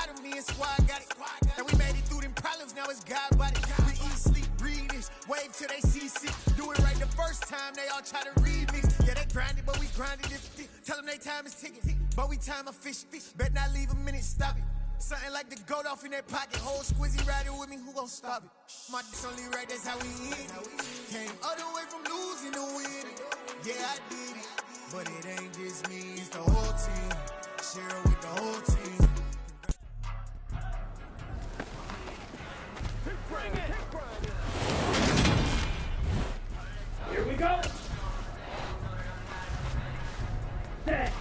got him, me and squad got it. And we made it through them problems, now it's God body. We eat, sleep, breathe this, wave till they see sick. Do it right the first time, they all try to remix. Yeah, they grinded, but we grinded it. Tell them they time is ticking, but we time a fish. Bet not leave a minute, stop it. Something like the goat off in their pocket. Whole squizzy riding with me, who gon' stop it? My dick's only right, that's how we end it. Came all the way from losing to winning. Yeah, I did it. But it ain't just me, it's the whole team. Share it with the whole team. Bring it! Here we go! Set!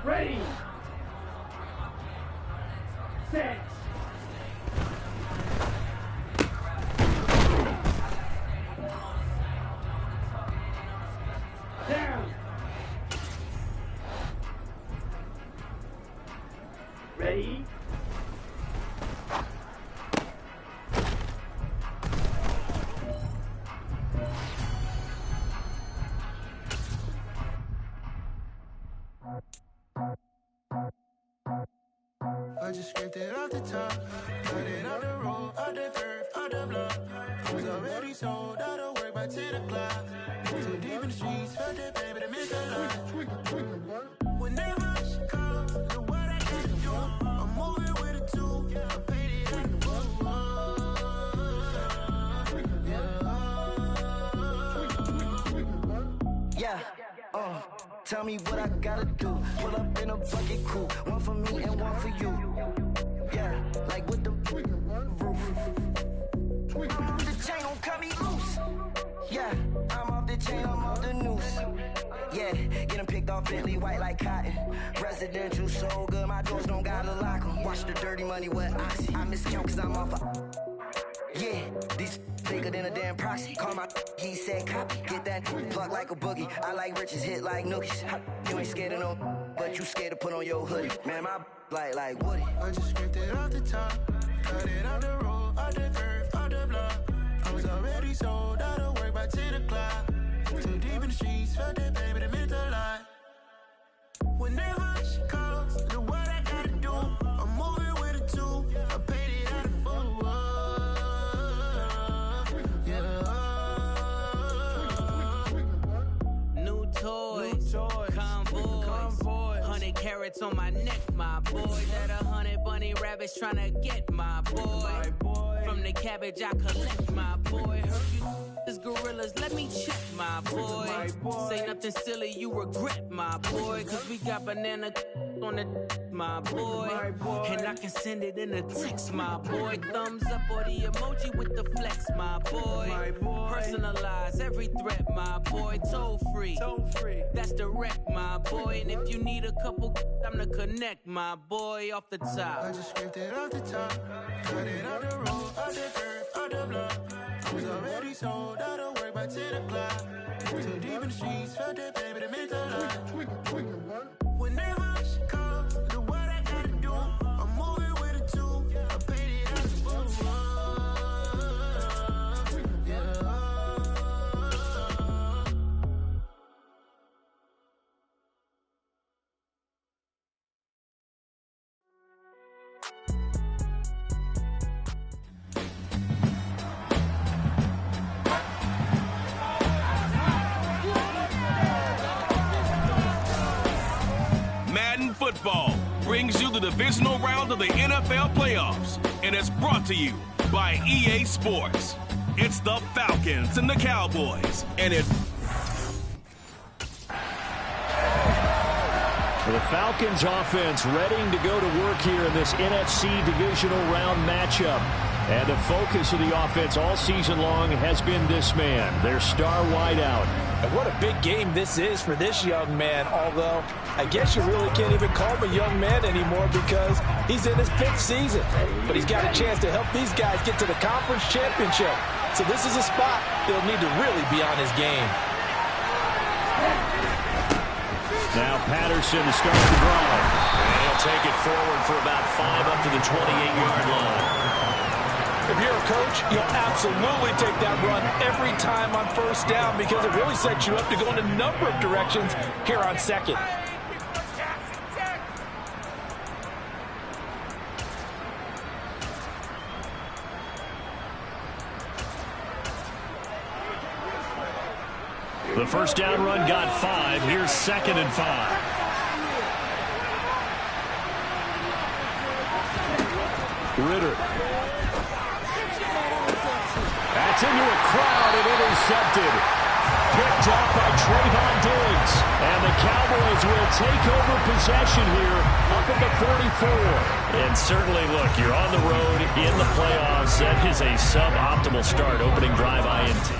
Ready! Set! Down! Ready? I just scraped it off the top, cut it off the road, off the curve, off the block. I was already sold out of work by 10 o'clock. Too deep in the streets, felt that baby, they meant a lot. Whenever she calls, the what I gotta do, I'm moving with a two. I paid it out the road. Yeah. Tell me what I gotta do. Pull up in a bucket crew, one for me and one for you. Yeah, like with the roof. The chain gon' cut me loose. Yeah, I'm off the chain, I'm off the noose. Yeah, get him picked off Bentley, white like cotton. Residential so good, my doors don't gotta lock 'em. Watch the dirty money with Oxy. I miscount cause I'm off a... Yeah, these bigger than a damn proxy. Call my he said copy. Get that plug like a boogie. I like riches, hit like nookies. You ain't scared of no, but you scared to put on your hoodie. Man, my like Woody. I just scraped it off the top, cut it off the road, off the curve, off the block. I was already sold out of work by 10 o'clock. Too deep in the streets, felt that baby, they meant a lot. Whenever she calls, the what I gotta do, I'm moving with a two. I paid it out of full. Toys, convoys, 100 carats on my neck, my boy. That 100 bunny rabbits tryna get my boy. From the cabbage I collect, my boy. Heard you is gorillas, let me check, my boy. Say nothing silly, you regret, my boy. Cause we got banana on the my boy. And I can send it in a text, my boy. Thumbs up or the emoji with the flex, my boy. Personalize every threat, my boy. Toll free. That's direct, my boy. And if you need a couple, I'm the connect, my boy. Off the top. I just scraped it off the top, cut it off the road, off the curve, off the block. I was already sold out of work by 10 o'clock. Too deep in the streets, felt that baby, they meant a lot. Whenever she calls, the what I gotta do, I'm moving with a two. I paid it out of full. Madden Football brings you the divisional round of the NFL playoffs, and it's brought to you by EA Sports. It's the Falcons and the Cowboys, and it's... The Falcons offense ready to go to work here in this NFC divisional round matchup. And the focus of the offense all season long has been this man, their star wideout. And what a big game this is for this young man, although I guess you really can't even call him a young man anymore because he's in his 5th season. But he's got a chance to help these guys get to the conference championship. So this is a spot they'll need to really be on his game. Now Patterson to start the drive. And he'll take it forward for about 5 up to the 28-yard line. If you're a coach, you'll absolutely take that run every time on first down because it really sets you up to go in a number of directions here on second. The first down run got 5. Here's 2nd and 5. Ritter. That's into a crowd and intercepted. Picked up by Trayvon Diggs. And the Cowboys will take over possession here up at the 44. And certainly, look, you're on the road in the playoffs. That is a suboptimal start. Opening drive INT.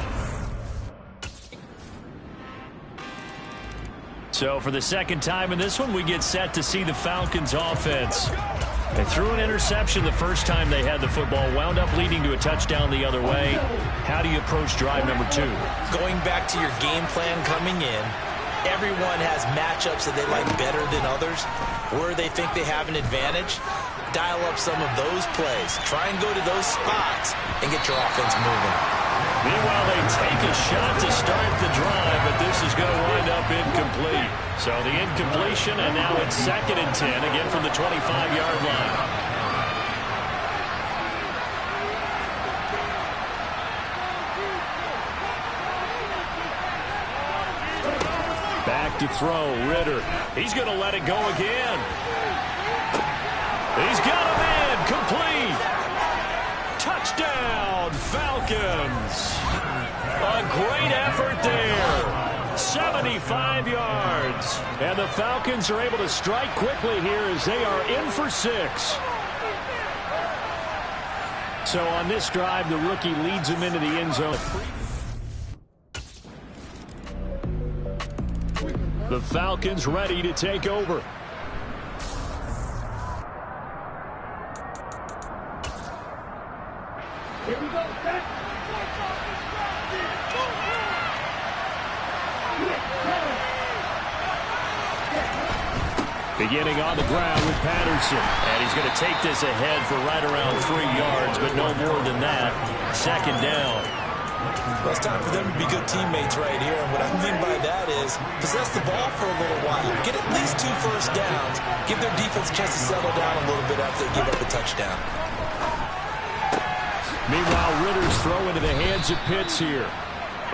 So for the second time in this one, we get set to see the Falcons offense. They threw an interception the first time they had the football, wound up leading to a touchdown the other way. How do you approach drive number 2? Going back to your game plan coming in, everyone has matchups that they like better than others. Where they think they have an advantage, dial up some of those plays. Try and go to those spots and get your offense moving. Meanwhile, they take a shot to start the drive, but this is going to wind up incomplete. So the incompletion, and now it's 2nd and 10, again from the 25-yard line. Back to throw, Ritter. He's going to let it go again. He's got a man, complete. Touchdown, Falcons. A great effort there. 75 yards. And the Falcons are able to strike quickly here as they are in for 6. So on this drive, the rookie leads them into the end zone. The Falcons ready to take over. Here we go, set. Beginning on the ground with Patterson. And he's going to take this ahead for right around 3 yards, but no more than that. 2nd down. Well, it's time for them to be good teammates right here. And what I mean by that is possess the ball for a little while. Get at least 2 first downs. Give their defense a chance to settle down a little bit after they give up a touchdown. Meanwhile, Ritter's throw into the hands of Pitts here.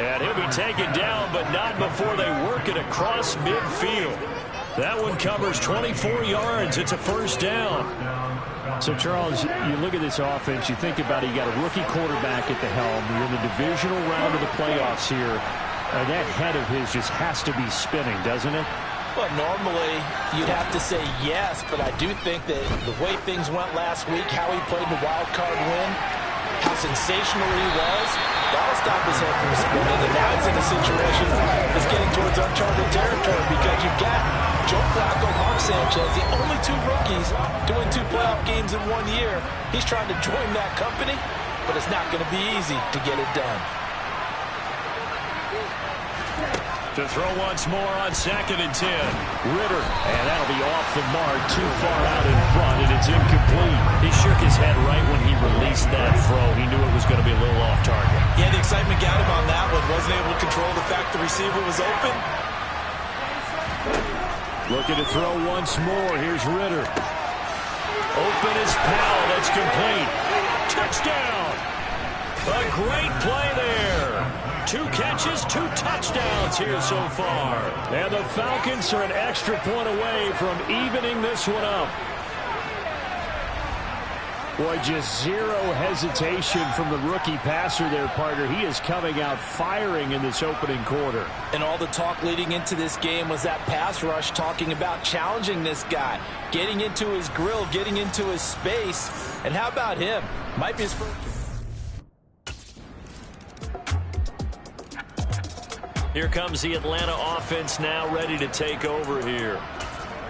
And he'll be taken down, but not before they work it across midfield. That one covers 24 yards. It's a first down. So, Charles, you look at this offense, you think about it, you got a rookie quarterback at the helm. You're in the divisional round of the playoffs here. That head of his just has to be spinning, doesn't it? Well, normally you'd have to say yes, but I do think that the way things went last week, how he played the wild card win, how sensational he was, that'll stop his head from spinning. And now he's in a situation that's getting towards uncharted territory because you've got Joe Flacco, Mark Sanchez, the only 2 rookies doing 2 playoff games in 1 year. He's trying to join that company, but it's not going to be easy to get it done. To throw once more on 2nd and 10. Ritter, and that'll be off the mark, too far out in front, and it's incomplete. He shook his head right when he released that throw. He knew it was going to be a little off target. Yeah, the excitement got him on that one. Wasn't able to control the fact the receiver was open. Looking to throw once more. Here's Ritter. Open as Powell. That's complete. Touchdown. A great play there. 2 catches, 2 touchdowns here so far. And the Falcons are an extra point away from evening this one up. Boy, just zero hesitation from the rookie passer there, partner. He is coming out firing in this opening quarter. And all the talk leading into this game was that pass rush talking about challenging this guy, getting into his grill, getting into his space. And how about him? Might be his first. Here comes the Atlanta offense now ready to take over here.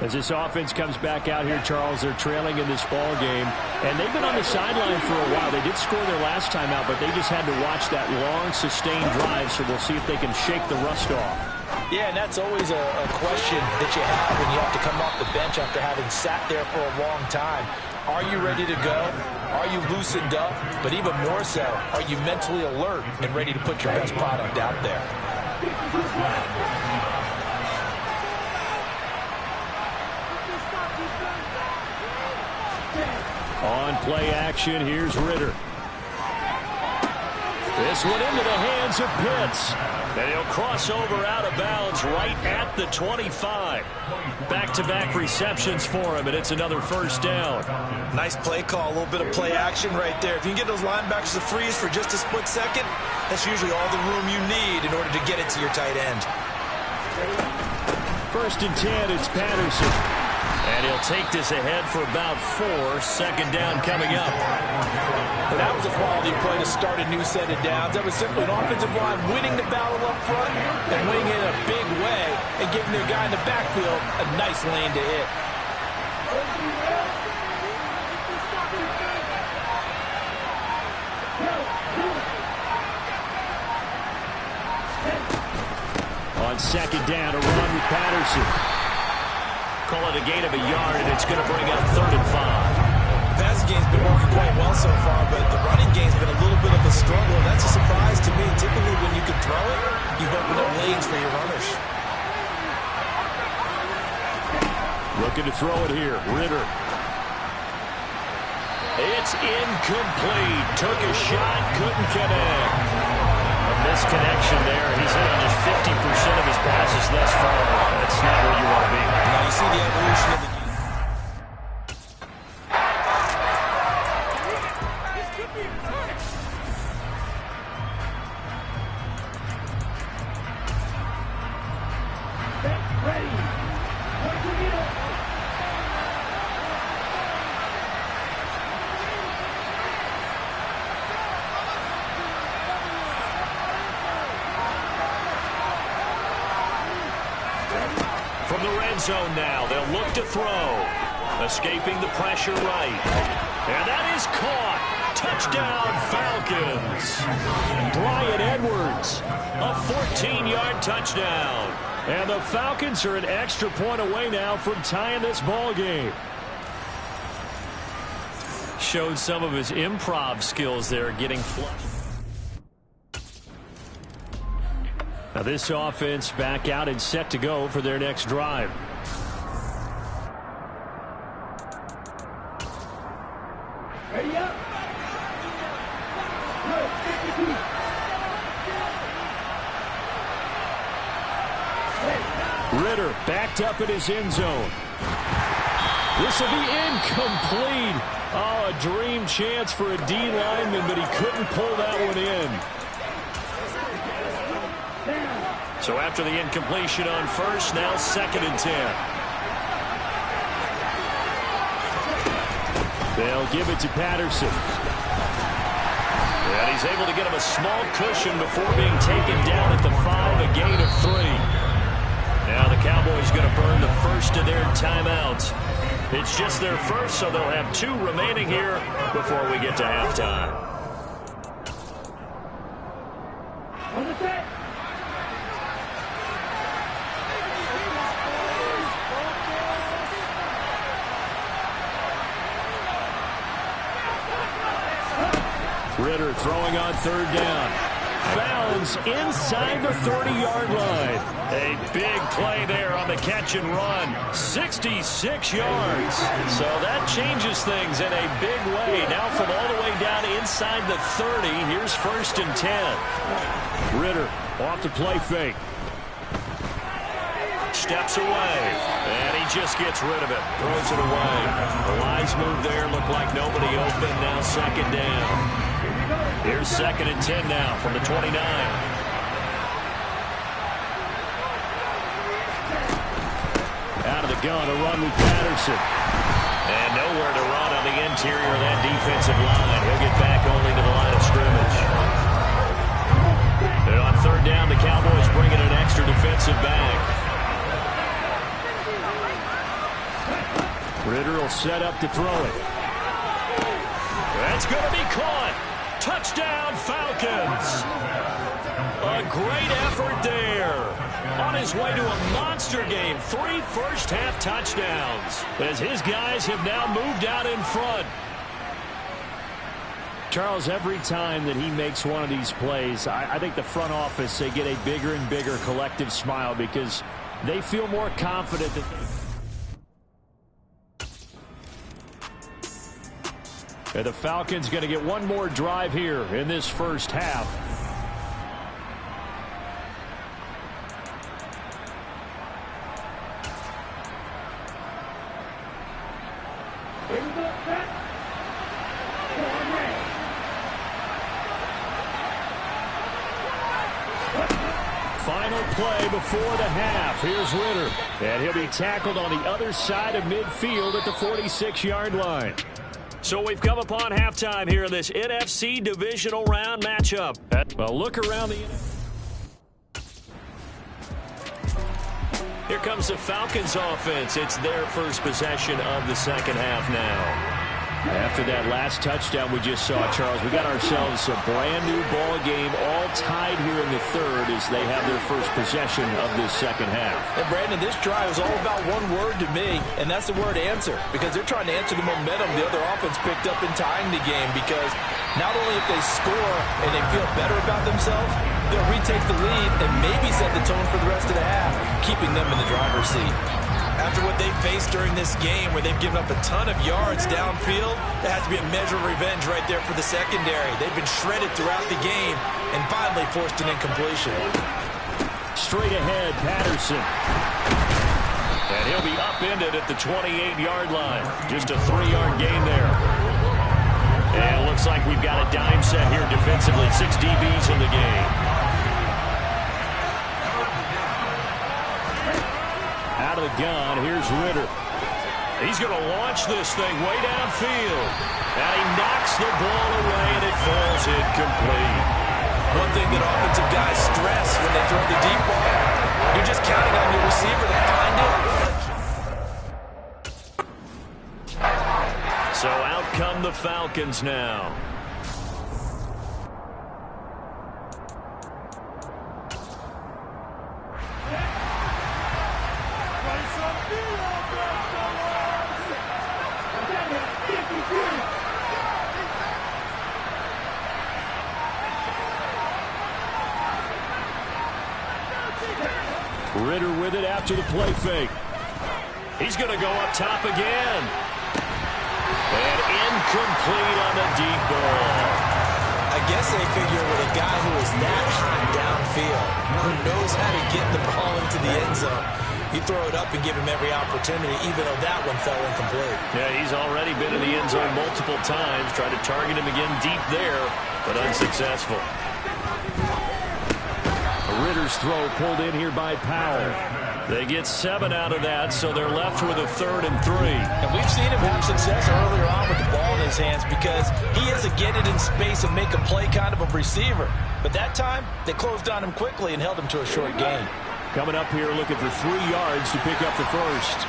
As this offense comes back out here, Charles, they're trailing in this ball game, and they've been on the sideline for a while. They did score their last time out, but they just had to watch that long, sustained drive, so we'll see if they can shake the rust off. Yeah, and that's always a question that you have when you have to come off the bench after having sat there for a long time. Are you ready to go? Are you loosened up? But even more so, are you mentally alert and ready to put your best product out there? On play action, here's Ritter. This one into the hands of Pitts. And he'll cross over out of bounds right at the 25. Back-to-back receptions for him, and it's another first down. Nice play call, a little bit of play action right there. If you can get those linebackers to freeze for just a split second, that's usually all the room you need in order to get it to your tight end. 1st and 10, it's Patterson. And he'll take this ahead for about 4. Second down coming up. But that was a quality play to start a new set of downs. That was simply an offensive line winning the battle up front and winning it in a big way and giving their guy in the backfield a nice lane to hit. On second down, a run with Patterson. Call it a gain of a yard, and it's going to bring up 3rd and 5. The passing game's been working quite well so far, but the running game's been a little bit of a struggle. That's a surprise to me. Typically, when you can throw it, you've opened up lanes for your runners. Looking to throw it here, Ritter. It's incomplete. Took a shot, couldn't connect. A misconnection there. He's hit on just 50% of his passes thus far. That's not where you want to be. Now you see the evolution of the... From the red zone now, they'll look to throw. Escaping the pressure right. And that is caught. Touchdown, Falcons. Bryan Edwards. A 14-yard touchdown. And the Falcons are an extra point away now from tying this ball game. Showed some of his improv skills there, getting flushed. Now this offense back out and set to go for their next drive. Ready up. Ritter backed up in his end zone. This will be incomplete. Oh, a dream chance for a D lineman, but he couldn't pull that one in. So after the incompletion on first, now 2nd and 10. They'll give it to Patterson. And he's able to get him a small cushion before being taken down at the 5, a gain of 3. Now the Cowboys going to burn the first of their timeouts. It's just their first, so they'll have 2 remaining here before we get to halftime. On the set. Ritter throwing on 3rd down. Bounds inside the 30-yard line. A big play there on the catch and run. 66 yards. So that changes things in a big way. Now from all the way down inside the 30, here's 1st and 10. Ritter off the play fake. Steps away, and he just gets rid of it. Throws it away. The wise move there. Looked like nobody open. Now 2nd down. Here's 2nd and 10 now from the 29. Out of the gun, a run with Patterson. And nowhere to run on the interior of that defensive line. He'll get back only to the line of scrimmage. And on third down, the Cowboys bring in an extra defensive back. Ritter will set up to throw it. That's going to be caught. Touchdown, Falcons. A great effort there. On his way to a monster game. 3 first-half touchdowns. As his guys have now moved out in front. Charles, every time that he makes one of these plays, I think the front office, they get a bigger and bigger collective smile because they feel more confident that and the Falcons going to get one more drive here in this first half. Final play before the half. Here's Ritter. And he'll be tackled on the other side of midfield at the 46-yard line. So we've come upon halftime here in this NFC divisional round matchup. Well, look around the... Here comes the Falcons offense. It's their first possession of the second half now. After that last touchdown we just saw, Charles, we got ourselves a brand-new ball game all tied here in the third as they have their first possession of this second half. And, Brandon, this drive is all about one word to me, and that's the word answer, because they're trying to answer the momentum the other offense picked up in tying the game, because not only if they score and they feel better about themselves, they'll retake the lead and maybe set the tone for the rest of the half, keeping them in the driver's seat. After what they faced during this game where they've given up a ton of yards downfield, there has to be a measure of revenge right there for the secondary. They've been shredded throughout the game and finally forced an incompletion. Straight ahead, Patterson. And he'll be upended at the 28-yard line. Just a 3-yard gain there. And it looks like we've got a dime set here defensively. 6 DBs in the game. Out of the gun, here's Ritter. He's going to launch this thing way downfield. And he knocks the ball away, and it falls incomplete. One thing that offensive guys stress when they throw the deep ball, you're just counting on your receiver to find it. So out come the Falcons now. Ritter with it after the play fake. He's going to go up top again. And incomplete on the deep ball. I guess they figure with a guy who is that hot downfield, who knows how to get the ball into the end zone, you throw it up and give him every opportunity, even though that one fell incomplete. Yeah, he's already been in the end zone multiple times. Tried to target him again deep there, but unsuccessful. Ritter's throw pulled in here by Powell. They get 7 out of that, so they're left with a 3rd and 3. And we've seen him have success earlier on with the ball in his hands because he is a get it in space and make a play kind of a receiver. But that time, they closed on him quickly and held him to a short gain. Coming up here looking for 3 yards to pick up the first.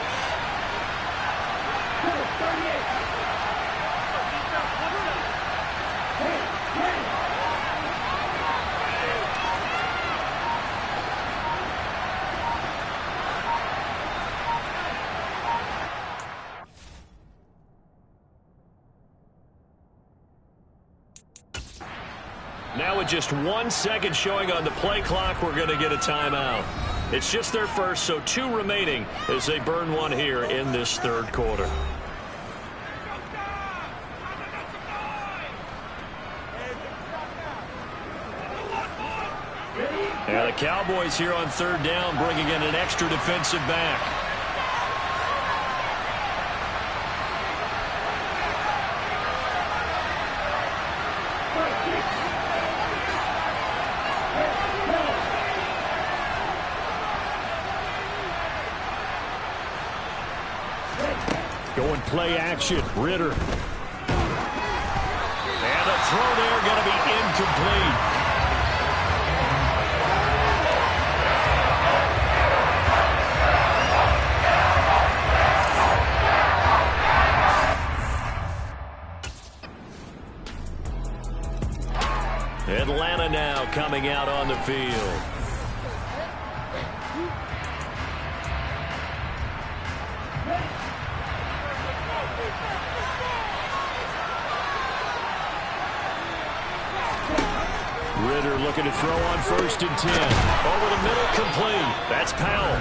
Now with just 1 second showing on the play clock, we're going to get a timeout. It's just their first, so 2 remaining as they burn one here in this third quarter. And the Cowboys here on 3rd down bringing in an extra defensive back. Going play action. Ritter. And the throw there going to be incomplete. Atlanta now coming out on the field. Ritter looking to throw on 1st and 10. Over the middle, complete. That's Powell.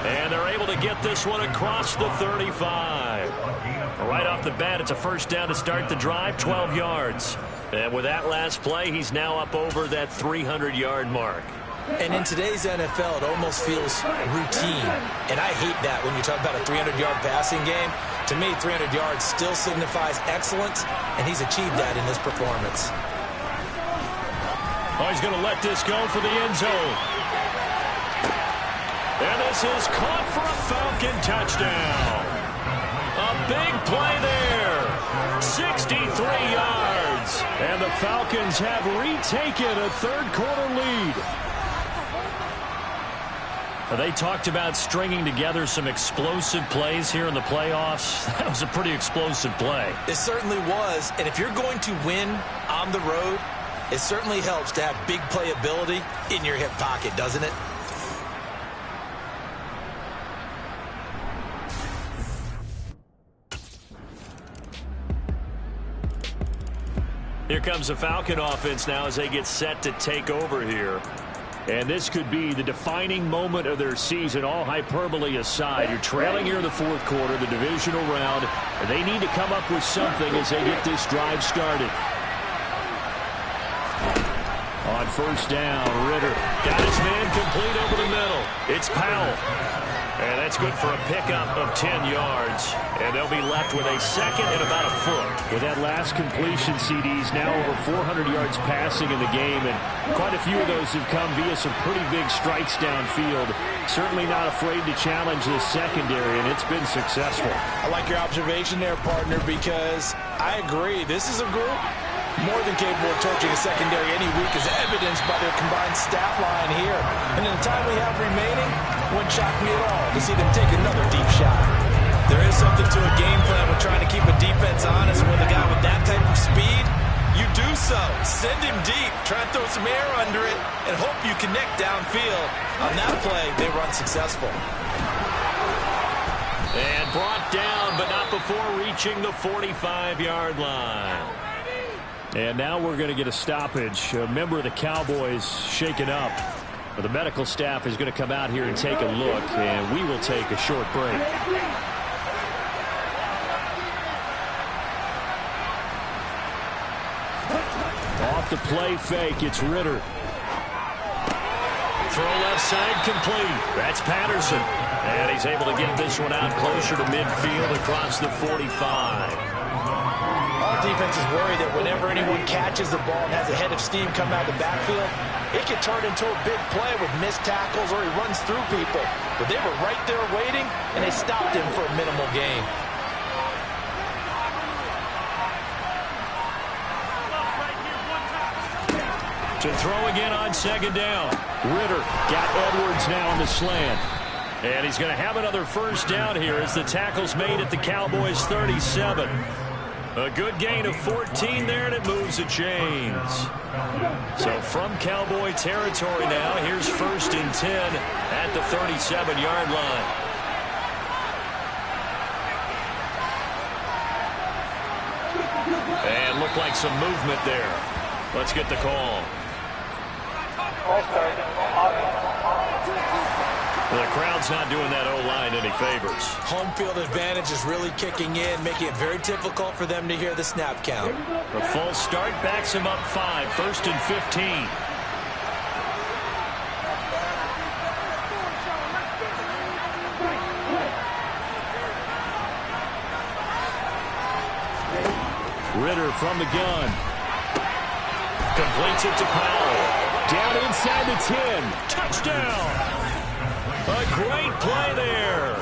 And they're able to get this one across the 35. Right off the bat, it's a 1st down to start the drive, 12 yards. And with that last play, he's now up over that 300-yard mark. And in today's NFL, it almost feels routine. And I hate that when you talk about a 300-yard passing game. To me, 300 yards still signifies excellence, and he's achieved that in this performance. Oh, he's going to let this go for the end zone. And this is caught for a Falcon touchdown. A big play there. 63 yards. And the Falcons have retaken a third-quarter lead. They talked about stringing together some explosive plays here in the playoffs. That was a pretty explosive play. It certainly was. And if you're going to win on the road, it certainly helps to have big playability in your hip pocket, doesn't it? Here comes the Falcon offense now as they get set to take over here. And this could be the defining moment of their season, all hyperbole aside. You're trailing here in the 4th quarter, the divisional round, and they need to come up with something as they get this drive started. On 1st down, Ritter got his man complete over the middle. It's Powell. And that's good for a pickup of 10 yards. And they'll be left with a 2nd and about a foot. With that last completion, CD's now over 400 yards passing in the game, and quite a few of those have come via some pretty big strikes downfield. Certainly not afraid to challenge this secondary, and it's been successful. I like your observation there, partner, because I agree. This is a group more than capable of torching a secondary any week, as evidenced by their combined stat line here. And in the time we have remaining, wouldn't shock me at all to see them take another deep shot. There is something to a game plan with trying to keep a defense honest. With a guy with that type of speed, you do so. Send him deep. Try and throw some air under it and hope you connect downfield. On that play, they run successful. And brought down, but not before reaching the 45-yard line. And now we're going to get a stoppage. A member of the Cowboys shaken up. The medical staff is going to come out here and take a look, and we will take a short break. Off the play fake, it's Ritter. Throw left side complete. That's Patterson. And he's able to get this one out closer to midfield across the 45. Defense is worried that whenever anyone catches the ball and has a head of steam come out of the backfield, it can turn into a big play with missed tackles or he runs through people. But they were right there waiting, and they stopped him for a minimal gain. To throw again on 2nd down. Ritter got Edwards now in the slant. And he's going to have another 1st down here as the tackle's made at the Cowboys' 37. A good gain of 14 there, and it moves the chains. So from Cowboy territory now, here's 1st and 10 at the 37-yard line. And looked like some movement there. Let's get the call. The crowd's not doing that O-line any favors. Home field advantage is really kicking in, making it very difficult for them to hear the snap count. The false start backs him up 5, 1st and 15. Ritter from the gun. Completes it to Powell. Down inside the 10. Touchdown! A great play there.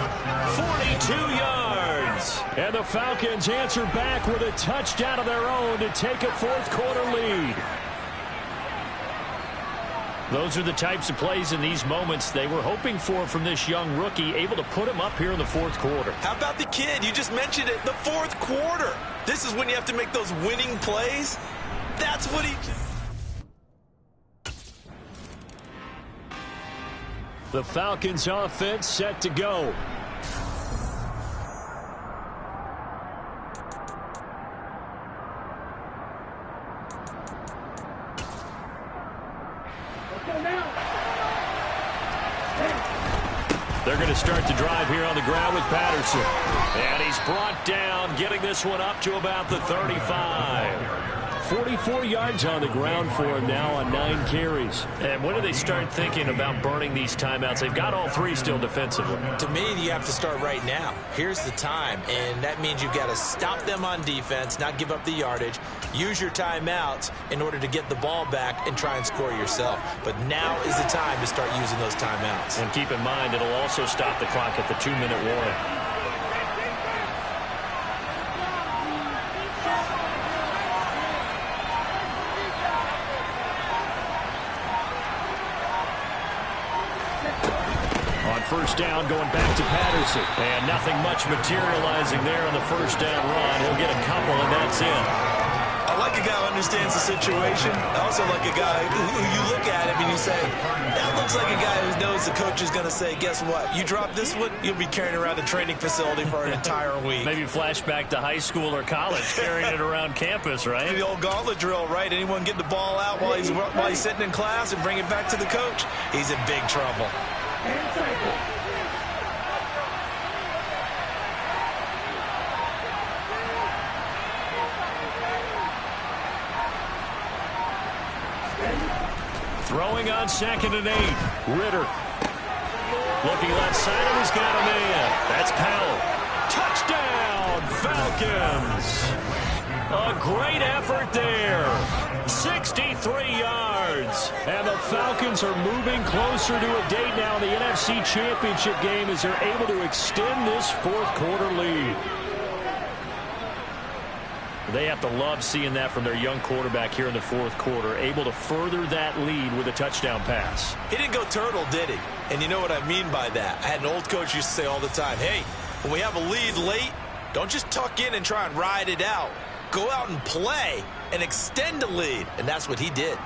42 yards. is. And the Falcons answer back with a touchdown of their own to take a fourth-quarter lead. Those are the types of plays in these moments they were hoping for from this young rookie, able to put him up here in the fourth quarter. How about the kid? You just mentioned it, the fourth quarter. This is when you have to make those winning plays. That's what he... The Falcons offense set to go. They're going to start the drive here on the ground with Patterson. And he's brought down, getting this one up to about the 35. 44 yards on the ground for him now on 9 carries. And when do they start thinking about burning these timeouts? They've got all 3 still defensively. To me, you have to start right now. Here's the time, and that means you've got to stop them on defense, not give up the yardage, use your timeouts in order to get the ball back and try and score yourself. But now is the time to start using those timeouts. And keep in mind, it'll also stop the clock at the 2-minute warning. First down going back to Patterson. And nothing much materializing there on the first down run. He'll get a couple, and that's it. I like a guy who understands the situation. I also like a guy who you look at him and you say, that looks like a guy who knows the coach is going to say, guess what? You drop this one, you'll be carrying around a training facility for an entire week. Maybe flashback to high school or college, carrying it around campus, right? The old gauntlet drill, right? Anyone get the ball out while he's sitting in class and bring it back to the coach? He's in big trouble. Throwing on 2nd and 8. Ritter. Looking left side, and he's got a man. That's Powell. Touchdown, Falcons. A great effort there. 63 yards. And the Falcons are moving closer to a date now in the NFC Championship game as they're able to extend this fourth-quarter lead. They have to love seeing that from their young quarterback here in the fourth quarter, able to further that lead with a touchdown pass. He didn't go turtle, did he? And you know what I mean by that. I had an old coach used to say all the time, hey, when we have a lead late, don't just tuck in and try and ride it out. Go out and play and extend the lead. And that's what he did.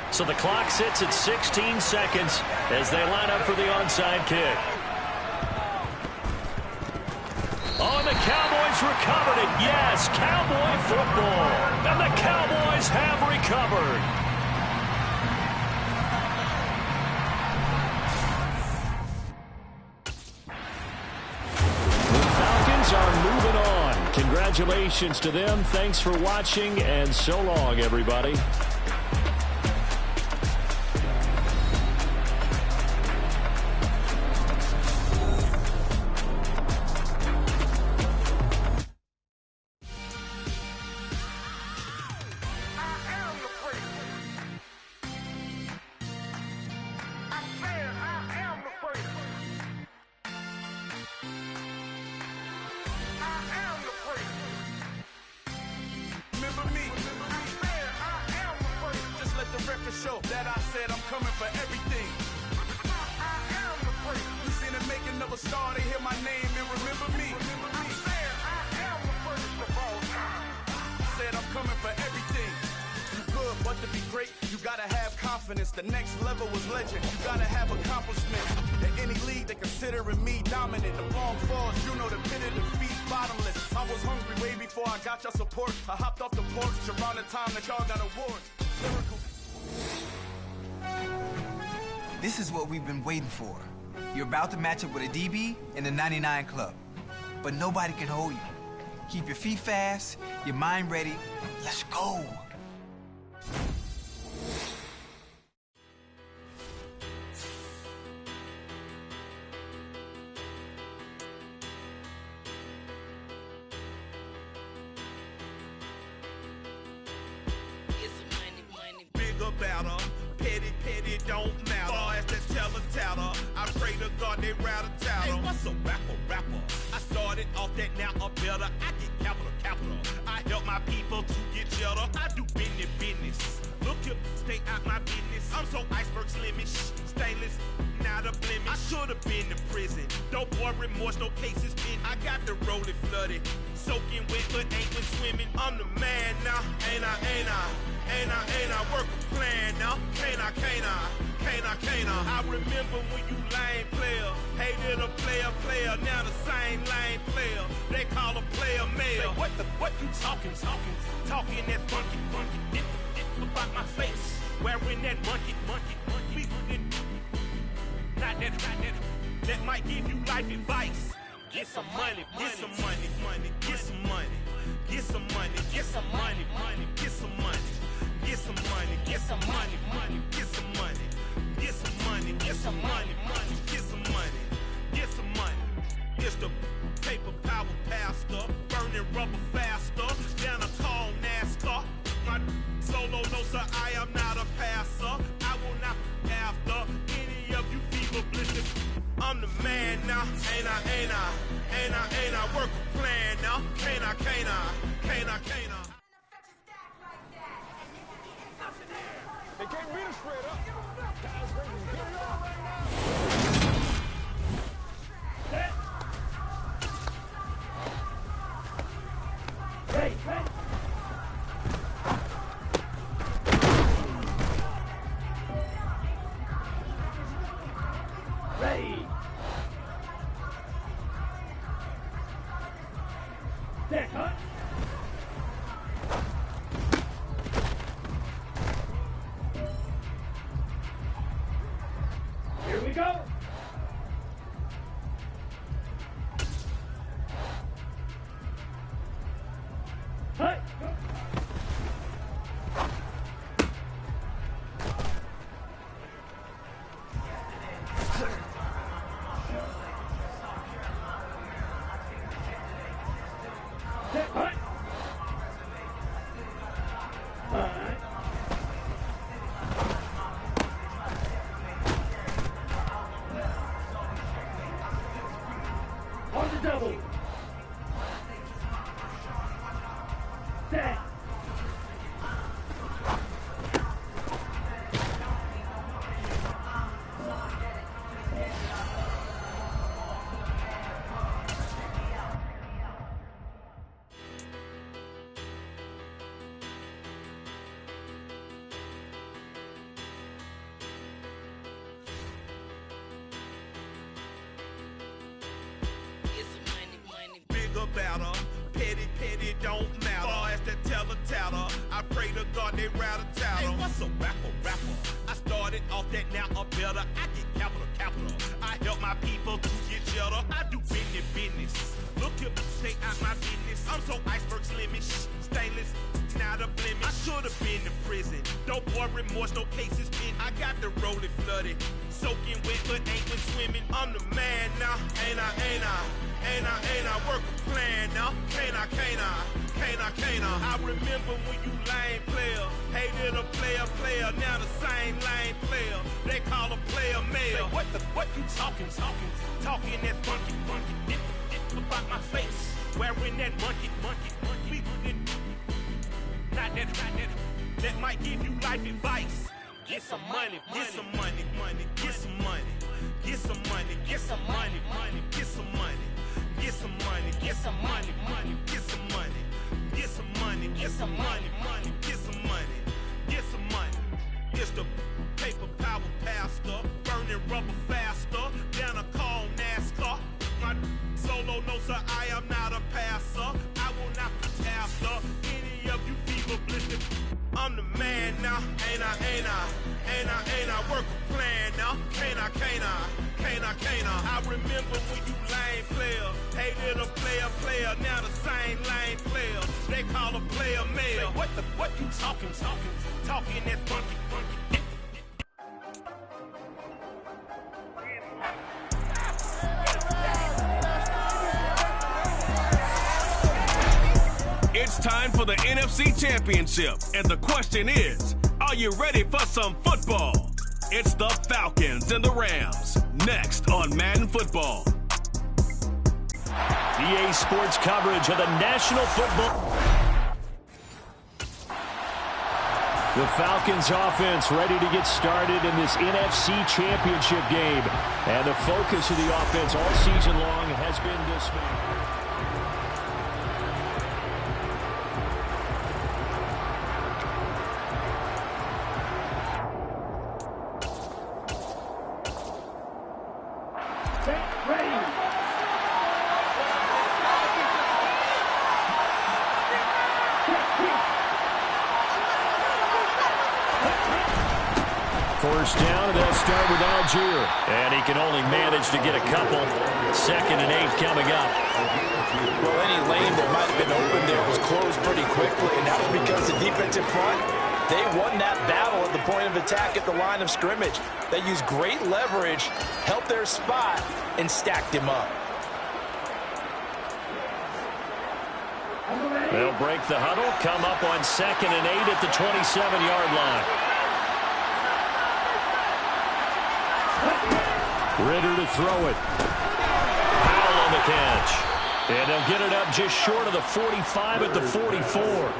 So the clock sits at 16 seconds as they line up for the onside kick. Oh, and the Cowboys recovered it. Yes, Cowboy football. And the Cowboys have recovered. The Falcons are moving on. Congratulations to them. Thanks for watching, and so long, everybody. Show that I said I'm coming for everything. I am the first. You seen the making of a star, they hear my name and remember me. I said I am the first of all time. I said I'm coming for everything. You good, but to be great, you gotta have confidence. The next level was legend. You gotta have accomplishment. In any league, they considering me dominant. The long falls, you know the pit of defeat, bottomless. I was hungry way before I got your support. I hopped off the porch around the time that y'all got awards. Lyrical. This is what we've been waiting for. You're about to match up with a DB in the 99 club. But nobody can hold you. Keep your feet fast, your mind ready. Let's go. what's a rapper? I started off that, now I'm better. I get capital. I help my people to get cheddar. I do business. Look here, stay out my business. I'm so iceberg slimish, stainless, not a blemish. I should have been in prison. Don't boy remorse, no cases pinned. I got the rolling flooded, soaking wet, but ain't been swimming. I'm the man now, ain't I? Work a plan now, can't I? I remember when you lame player, hated a player, now the same lame player. They call a player mayor. What you talking that funky, get about my face, wearing that monkey. Not that, that might give you life advice. Get some money, get some money, get some money, get some money, get some money, get some money, get some money, get some money, get some money, get some money, get some money, get some money, get some money. It's the paper power pastor, burning rubber faster, down a call NASCAR. My solo, no sir, I am not a passer. I will not after any of you fever blizzard. I'm the man now, ain't I? Work a plan now, can't I? They can't beat us straight up. Guys, ready to get it on right now. Set. Ready. Set, huh? Here we go. Hey, go. Set, hey. All right. On the double. Set. Bigger batter, petty, don't matter. Far as that tatter, I pray to God they rattle tattle. Hey, what's a rapper? I started off that, now I'm better. I get capital. I help my people to get cheddar. I do business. Look here, stay out my business. I'm so iceberg slimish, stainless, not a blemish. I should have been in prison. Don't boy remorse, no cases pinned. I got the rolling flooded, soaking wet, but ain't been swimming. I'm the man now, ain't I? Work a plan now, can't I? I remember when you lame player, hated a player, now the same lame player. They call a player mayor. What you talking that funky, get about my face, wearing that monkey. Not that, that might give you life advice. Get some money, get some money, get some money, get some money, get some money, get some money, get some money, get some money, get some money, get some money, get some money, get some money, get some money. It's the paper power pastor, burning rubber faster, down a call NASCAR. My solo, no sir, I am not a passer. I will not be after any of you fever blizzard. I'm the man now, ain't I? Work a plan now, can't I? I remember when you lame player, hated a player, now the same lame player. They call a player mayor. What you talking that funky. It's time for the NFC Championship, and the question is, are you ready for some football? It's the Falcons and the Rams, next on Madden Football. EA Sports coverage of the National Football. The Falcons offense ready to get started in this NFC Championship game. And the focus of the offense all season long has been this man. First down, and they'll start with Algier. And he can only manage to get a couple. 2nd and 8 coming up. Well, any lane that might have been open there was closed pretty quickly, and that was because the defensive front, they won that battle at the point of attack at the line of scrimmage. They used great leverage, helped their spot, and stacked him up. They'll break the huddle, come up on 2nd and 8 at the 27-yard line. Ritter to throw it. Powell on the catch. And they'll get it up just short of the 45 at the 44.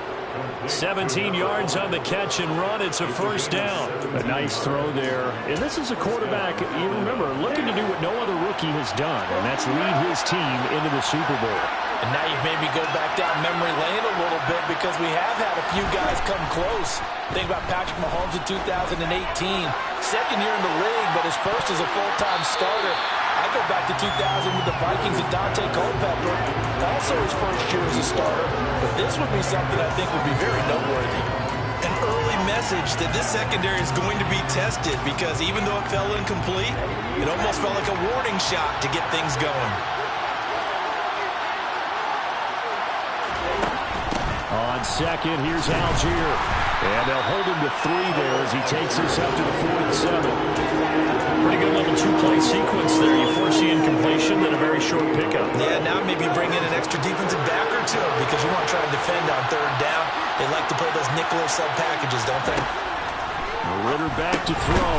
17 yards on the catch and run. It's a first down. A nice throw there. And this is a quarterback, you remember, looking to do what no other rookie has done, and that's lead his team into the Super Bowl. And now you've made me go back down memory lane a little bit because we have had a few guys come close. Think about Patrick Mahomes in 2018. 2nd year in the league, but his first as a full-time starter. I go back to 2000 with the Vikings and Dante Culpepper. Also his first year as a starter. But this would be something I think would be very noteworthy. An early message that this secondary is going to be tested because even though it fell incomplete, it almost felt like a warning shot to get things going. On 2nd, here's Algier. And they'll hold him to 3 there as he takes this up to the 47. Pretty good little 2-play sequence there. You foresee incompletion, then a very short pickup. Yeah, now maybe bring in an extra defensive back or two because you want to try and defend on 3rd down. They like to play those nickel or sub packages, don't they? Ritter back to throw.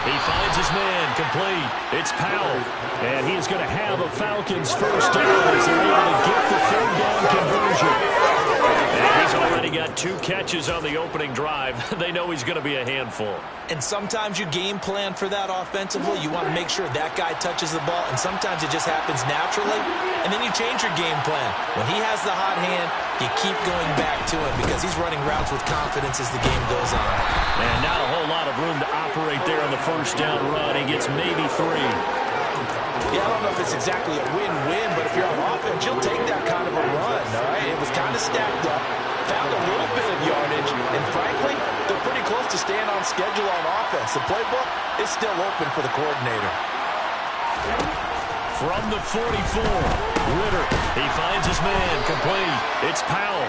He finds his man, complete. It's Powell. And he is going to have a Falcons first down as they're able to get the 3rd down conversion. And he's already got 2 catches on the opening drive. They know he's going to be a handful. And sometimes you game plan for that offensively. You want to make sure that guy touches the ball, and sometimes it just happens naturally. And then you change your game plan. When he has the hot hand, you keep going back to him because he's running routes with confidence as the game goes on. And not a whole lot of room to operate there on the first down run. He gets maybe 3. Yeah, I don't know if it's exactly a win-win, but if you're on offense, you'll take that kind of a run, all right? It was kind of stacked up, found a little bit of yardage, and frankly, they're pretty close to staying on schedule on offense. The playbook is still open for the coordinator. From the 44, Ritter, he finds his man, complete. It's Powell.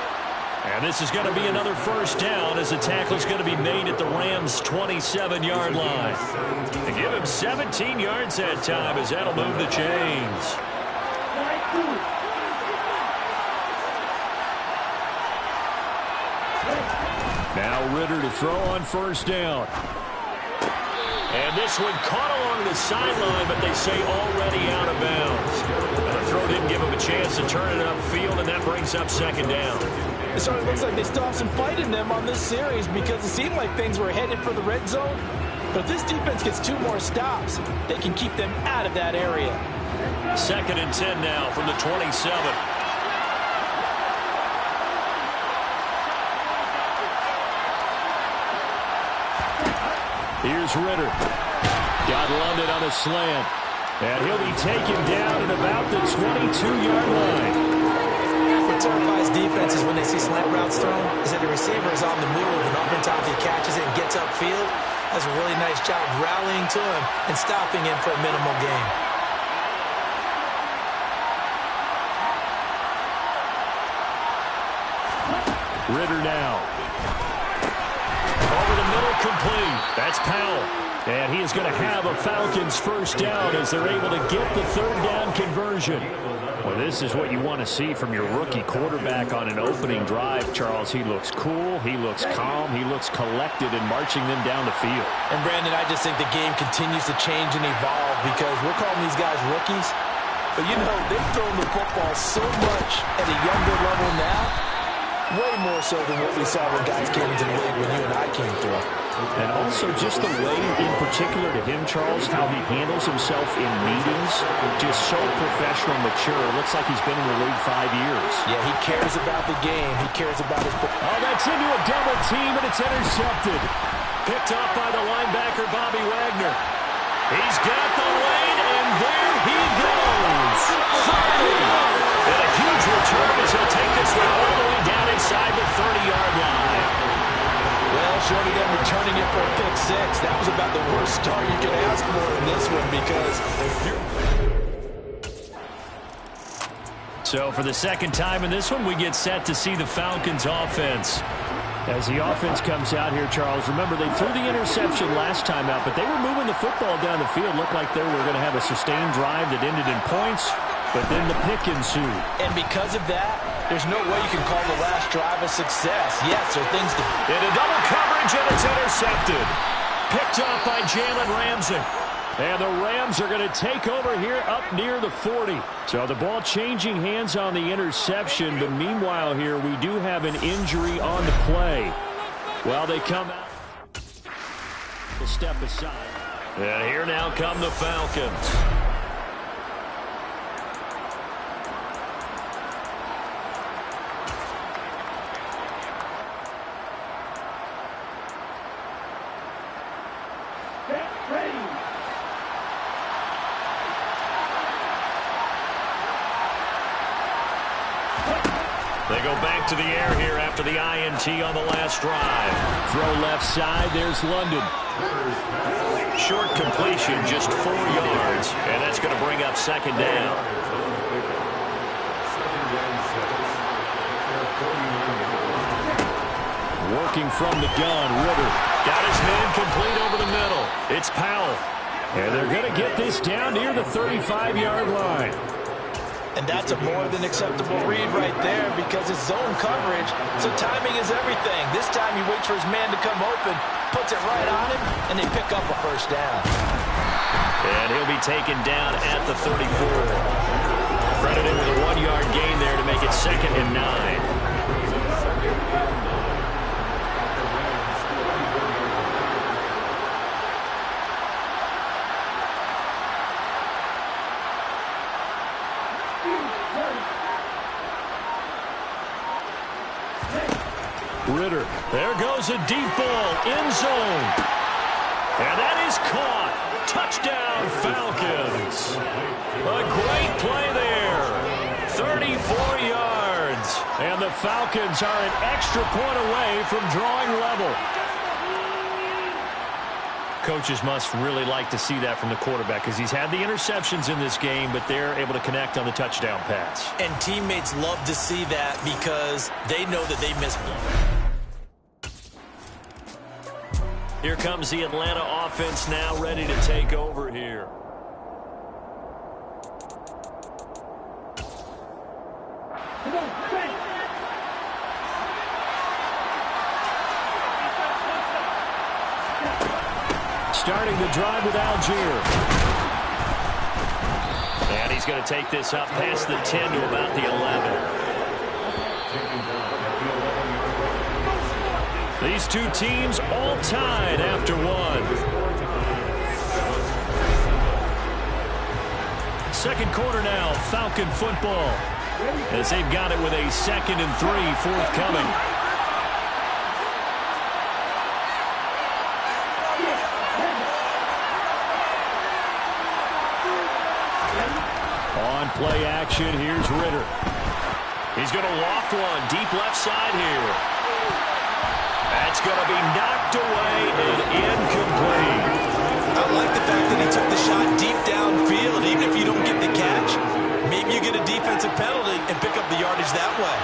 And this is going to be another first down as the tackle is going to be made at the Rams' 27-yard line. And give him 17 yards that time as that'll move the chains. Now Ritter to throw on first down. And this one caught along the sideline, but they say already out of bounds. And the throw didn't give him a chance to turn it upfield, and that brings up 2nd down. It certainly looks like they still have some fight in them on this series because it seemed like things were headed for the red zone. But if this defense gets 2 more stops, they can keep them out of that area. 2nd and 10 now from the 27. Here's Ritter. Got London on a slant. And he'll be taken down at about the 22-yard line. What terrifies defenses when they see slant routes thrown is that the receiver is on the move, and oftentimes he catches it and gets upfield. Does a really nice job rallying to him and stopping him for a minimal gain. Ritter now. Over the middle, complete. That's Powell. And he is going to have a Falcons first down as they're able to get the 3rd down conversion. Well, this is what you want to see from your rookie quarterback on an opening drive, Charles. He looks cool, he looks calm, he looks collected in marching them down the field. And, Brandon, I just think the game continues to change and evolve because we're calling these guys rookies. But, you know, they've thrown the football so much at a younger level now, way more so than what we saw when guys came into the league when you and I came through. And also just the way in particular to him, Charles, how he handles himself in meetings, just so professional, mature. Looks like he's been in the league 5 years. Yeah, he cares about the game. He cares about his... Oh, that's into a double team, and it's intercepted. Picked up by the linebacker, Bobby Wagner. He's got the lane, and there he goes. 30. And a huge return as he'll take this one all the way down inside the 30-yard line. Well, short of them returning it for a pick six, that was about the worst start you could ask for in this one because... So for the second time in this one, we get set to see the Falcons offense. As the offense comes out here, Charles, remember they threw the interception last time out, but they were moving the football down the field. Looked like they were going to have a sustained drive that ended in points, but then the pick ensued. And because of that, there's no way you can call the last drive a success. Yes, there are things to... Into double coverage, and it's intercepted. Picked up by Jalen Ramsey. And the Rams are going to take over here up near the 40. So the ball changing hands on the interception. But meanwhile here, we do have an injury on the play. Well, they come out. We'll step aside. And here now come the Falcons. They go back to the air here after the INT on the last drive. Throw left side, there's London. Short completion, just 4 yards, and that's going to bring up second down. Working from the gun, Ritter. Got his man complete over the middle. It's Powell. And they're going to get this down near the 35-yard line. And that's a more than acceptable read right there because it's zone coverage, so timing is everything. This time he waits for his man to come open, puts it right on him, and they pick up a first down. And he'll be taken down at the 34. Credited with a 1-yard gain there to make it 2nd and 9. Ritter, there goes a deep ball, end zone. And that is caught. Touchdown, Falcons. A great play there. 34 yards. And the Falcons are an extra point away from drawing level. Coaches must really like to see that from the quarterback because he's had the interceptions in this game, but they're able to connect on the touchdown pass. And teammates love to see that because they know that they missed one. Here comes the Atlanta offense now ready to take over here. Starting the drive with Algier. And he's going to take this up past the 10 to about the 11. These two teams all tied after one. Second quarter now, Falcon football. As they've got it with a 2nd and 3 forthcoming. On play action, here's Ritter. He's going to loft one deep left side here. That's going to be knocked away and incomplete. I like the fact that he took the shot deep downfield. Even if you don't get the catch, maybe you get a defensive penalty and pick up the yardage that way.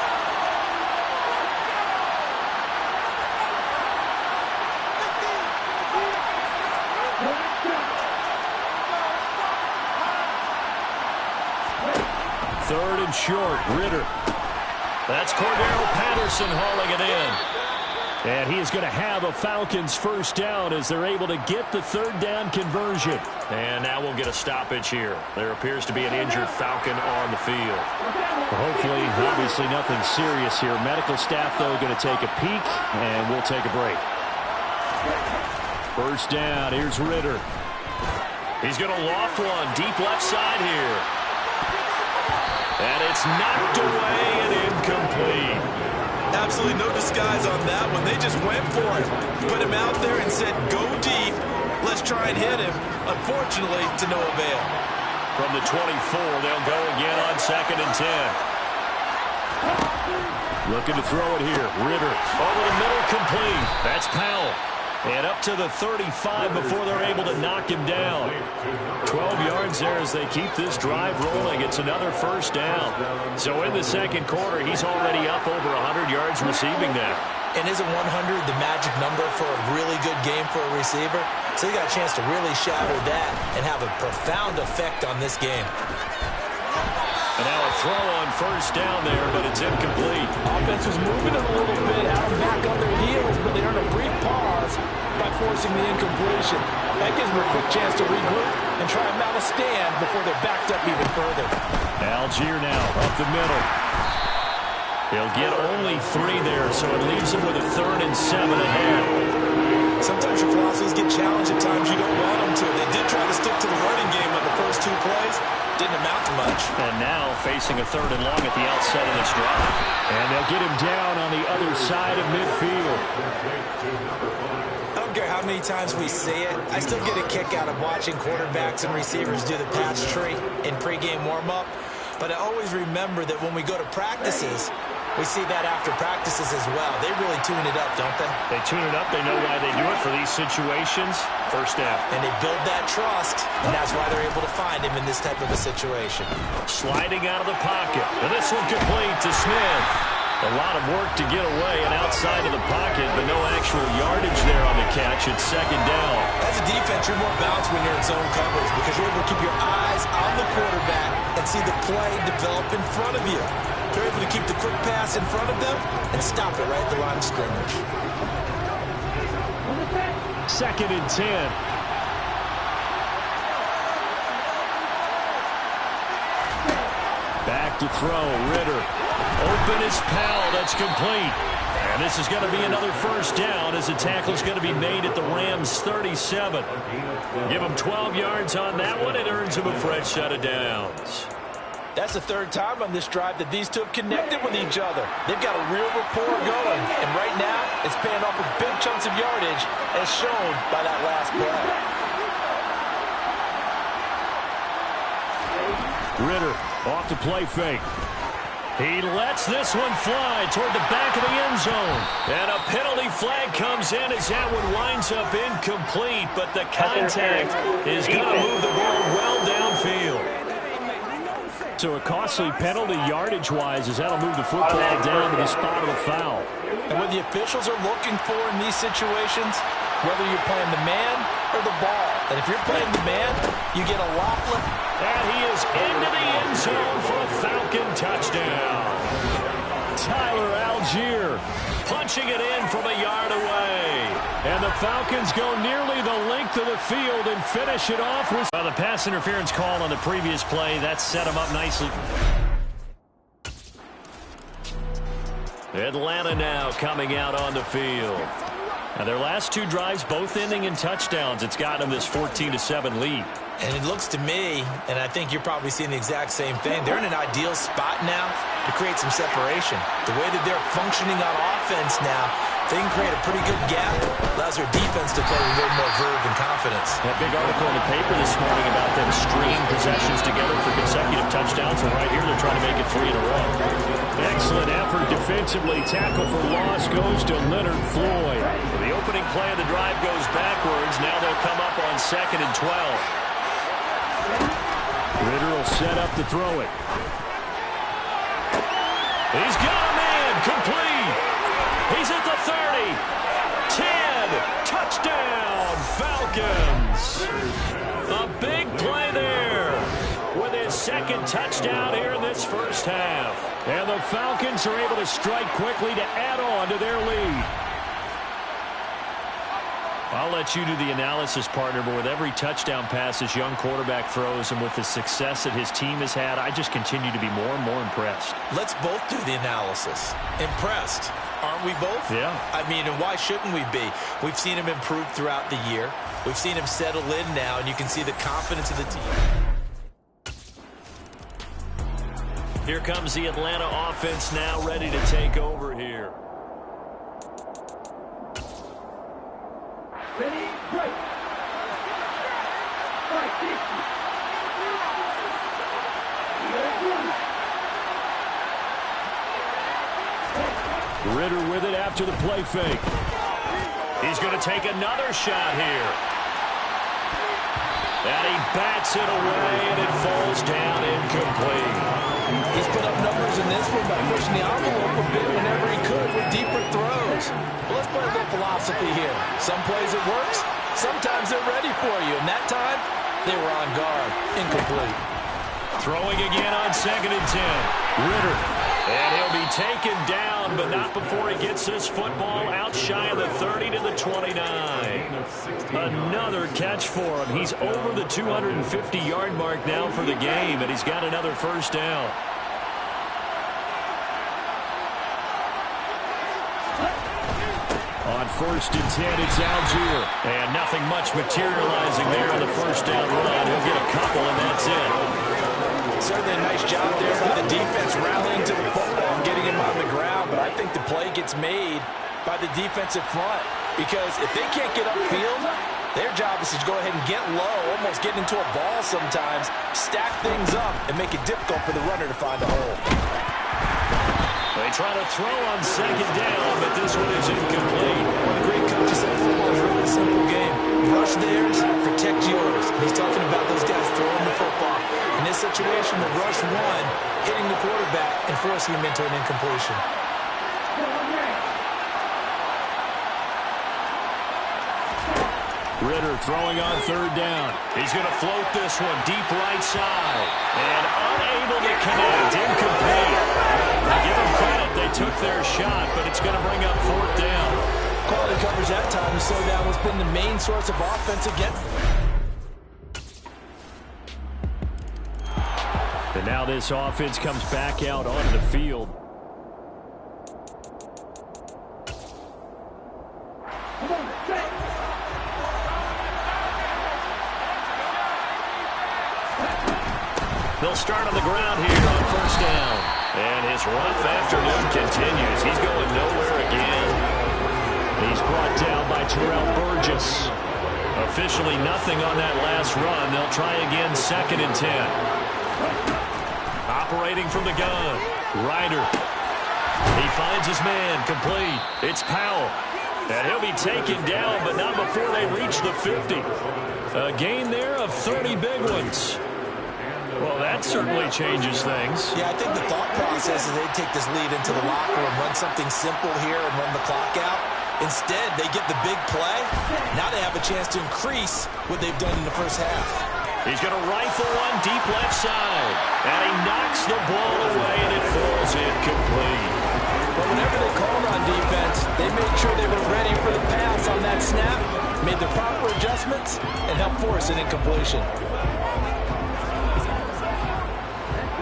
Third and short, Ritter. That's Cordero Patterson hauling it in. And he is going to have a Falcons first down as they're able to get the third down conversion. And now we'll get a stoppage here. There appears to be an injured Falcon on the field. Well, hopefully, obviously nothing serious here. Medical staff, though, going to take a peek, and we'll take a break. First down, here's Ritter. He's going to loft one deep left side here. And it's knocked away and incomplete. Absolutely no disguise on that one. They just went for it. Put him out there and said, go deep. Let's try and hit him. Unfortunately, to no avail. From the 24, they'll go again on 2nd and 10. Looking to throw it here. Ritter over the middle, complete. That's Powell. And up to the 35 before they're able to knock him down. 12 yards there as they keep this drive rolling. It's another first down. So in the second quarter, he's already up over 100 yards receiving there. And isn't 100 the magic number for a really good game for a receiver? So he got a chance to really shatter that and have a profound effect on this game. And now a throw on first down there, but it's incomplete. Offense was moving it a little bit, out and back on their heels, but they earned a brief pause by forcing the incompletion. That gives them a quick chance to regroup and try and mount a stand before they're backed up even further. Algier now up the middle. They'll get only 3 there, so it leaves them with a 3rd and 7 ahead. Sometimes your philosophies get challenged at times you don't want them to. They did try to stick to the running game on the first 2 plays. Didn't amount to much. And now facing a 3rd and long at the outset of this drive. And they'll get him down on the other side of midfield. I don't care how many times we see it. I still get a kick out of watching quarterbacks and receivers do the pass tree in pregame warm-up. But I always remember that when we go to practices, we see that after practices as well. They really tune it up, don't they? They tune it up. They know why they do it for these situations. First down. And they build that trust, and that's why they're able to find him in this type of a situation. Sliding out of the pocket. And this one complete to Smith. A lot of work to get away and outside of the pocket, but no actual yardage there on the catch. It's 2nd down. As a defense, you're more balanced when you're in zone coverage because you're able to keep your eyes on the quarterback and see the play develop in front of you. They're able to keep the quick pass in front of them and stop it right at the line of scrimmage. 2nd and 10. Back to throw. Ritter. Open is Powell. That's complete. And this is going to be another first down as the tackle is going to be made at the Rams' 37. Give them 12 yards on that one. It earns them a fresh set of downs. That's the 3rd time on this drive that these two have connected with each other. They've got a real rapport going. And right now, it's paying off with big chunks of yardage as shown by that last play. Ritter off the play fake. He lets this one fly toward the back of the end zone. And a penalty flag comes in as that one winds up incomplete. But the contact is going to move the ball well downfield. So a costly penalty yardage-wise as that'll move the football down to the spot of the foul. And what the officials are looking for in these situations, whether you're playing the man or the ball. And if you're playing the man, you get a lot less. And he is into the end zone for a Falcon touchdown. Tyler Algier punching it in from a yard away. And the Falcons go nearly the length of the field and finish it off with the pass interference call on the previous play. That set them up nicely. Atlanta now coming out on the field. Now their last 2 drives both ending in touchdowns. It's gotten them this 14-7 lead. And it looks to me, and I think you're probably seeing the exact same thing, they're in an ideal spot now to create some separation. The way that they're functioning on offense now, they can create a pretty good gap. Allows their defense to play with a little more verve and confidence. That big article in the paper this morning about them stringing possessions together for consecutive touchdowns. And right here, they're trying to make it 3 in a row. Excellent effort defensively. Tackle for loss goes to Leonard Floyd. The opening play of the drive goes backwards. Now they'll come up on 2nd and 12. Ritter will set up to throw it. He's got a man. Complete. He's at the 30. 10. Touchdown, Falcons. A big play there with his 2nd touchdown here in this first half. And the Falcons are able to strike quickly to add on to their lead. I'll let you do the analysis, partner, but with every touchdown pass this young quarterback throws and with the success that his team has had, I just continue to be more and more impressed. Let's both do the analysis. Impressed. Aren't we both? Yeah. I mean, and why shouldn't we be? We've seen him improve throughout the year. We've seen him settle in now, and you can see the confidence of the team. Here comes the Atlanta offense now ready to take over here. Ready, break. Ritter with it after the play fake. He's going to take another shot here. And he bats it away, and it falls down incomplete. He's put up numbers in this one by pushing the envelope a bit whenever he could with deeper throws. Well, let's play a little philosophy here. Some plays it works. Sometimes they're ready for you. And that time, they were on guard. Incomplete. Throwing again on 2nd and 10. Ritter. And he'll be taken down, but not before he gets this football out shy of the 30 to the 29. Another catch for him. He's over the 250-yard mark now for the game, and he's got another first down. On 1st and 10, it's Algier. And nothing much materializing there on the first down run. He'll get a couple, and that's it. Certainly a nice job there by the defense rallying to the football and getting him on the ground, but I think the play gets made by the defensive front because if they can't get upfield, their job is to go ahead and get low, almost get into a ball sometimes, stack things up, and make it difficult for the runner to find a hole. They try to throw on 2nd down, but this one is incomplete. One of the great coaches said football is a really simple game. Rush theirs, protect yours. And he's talking about those guys throwing the football. In this situation, the rush one, hitting the quarterback and forcing him into an incompletion. Ritter throwing on 3rd down. He's going to float this one deep right side. And unable to connect. Incomplete. I give them credit. They took their shot, but it's going to bring up 4th down. Quality coverage that time to slow down what's been the main source of offense against them. And now this offense comes back out onto the field. They'll start on the ground here on 1st down. And his rough afternoon continues. He's going nowhere again. He's brought down by Terrell Burgess. Officially nothing on that last run. They'll try again 2nd and 10. Operating from the gun. Ryder. He finds his man. Complete. It's Powell. And he'll be taken down, but not before they reach the 50. A gain there of 30 big ones. Well, that certainly changes things. Yeah, I think the thought process is they take this lead into the locker room, run something simple here and run the clock out. Instead, they get the big play. Now they have a chance to increase what they've done in the first half. He's going to rifle one deep left side. And he knocks the ball away, and it falls incomplete. But whenever they called on defense, they made sure they were ready for the pass on that snap, made the proper adjustments, and helped force an incompletion.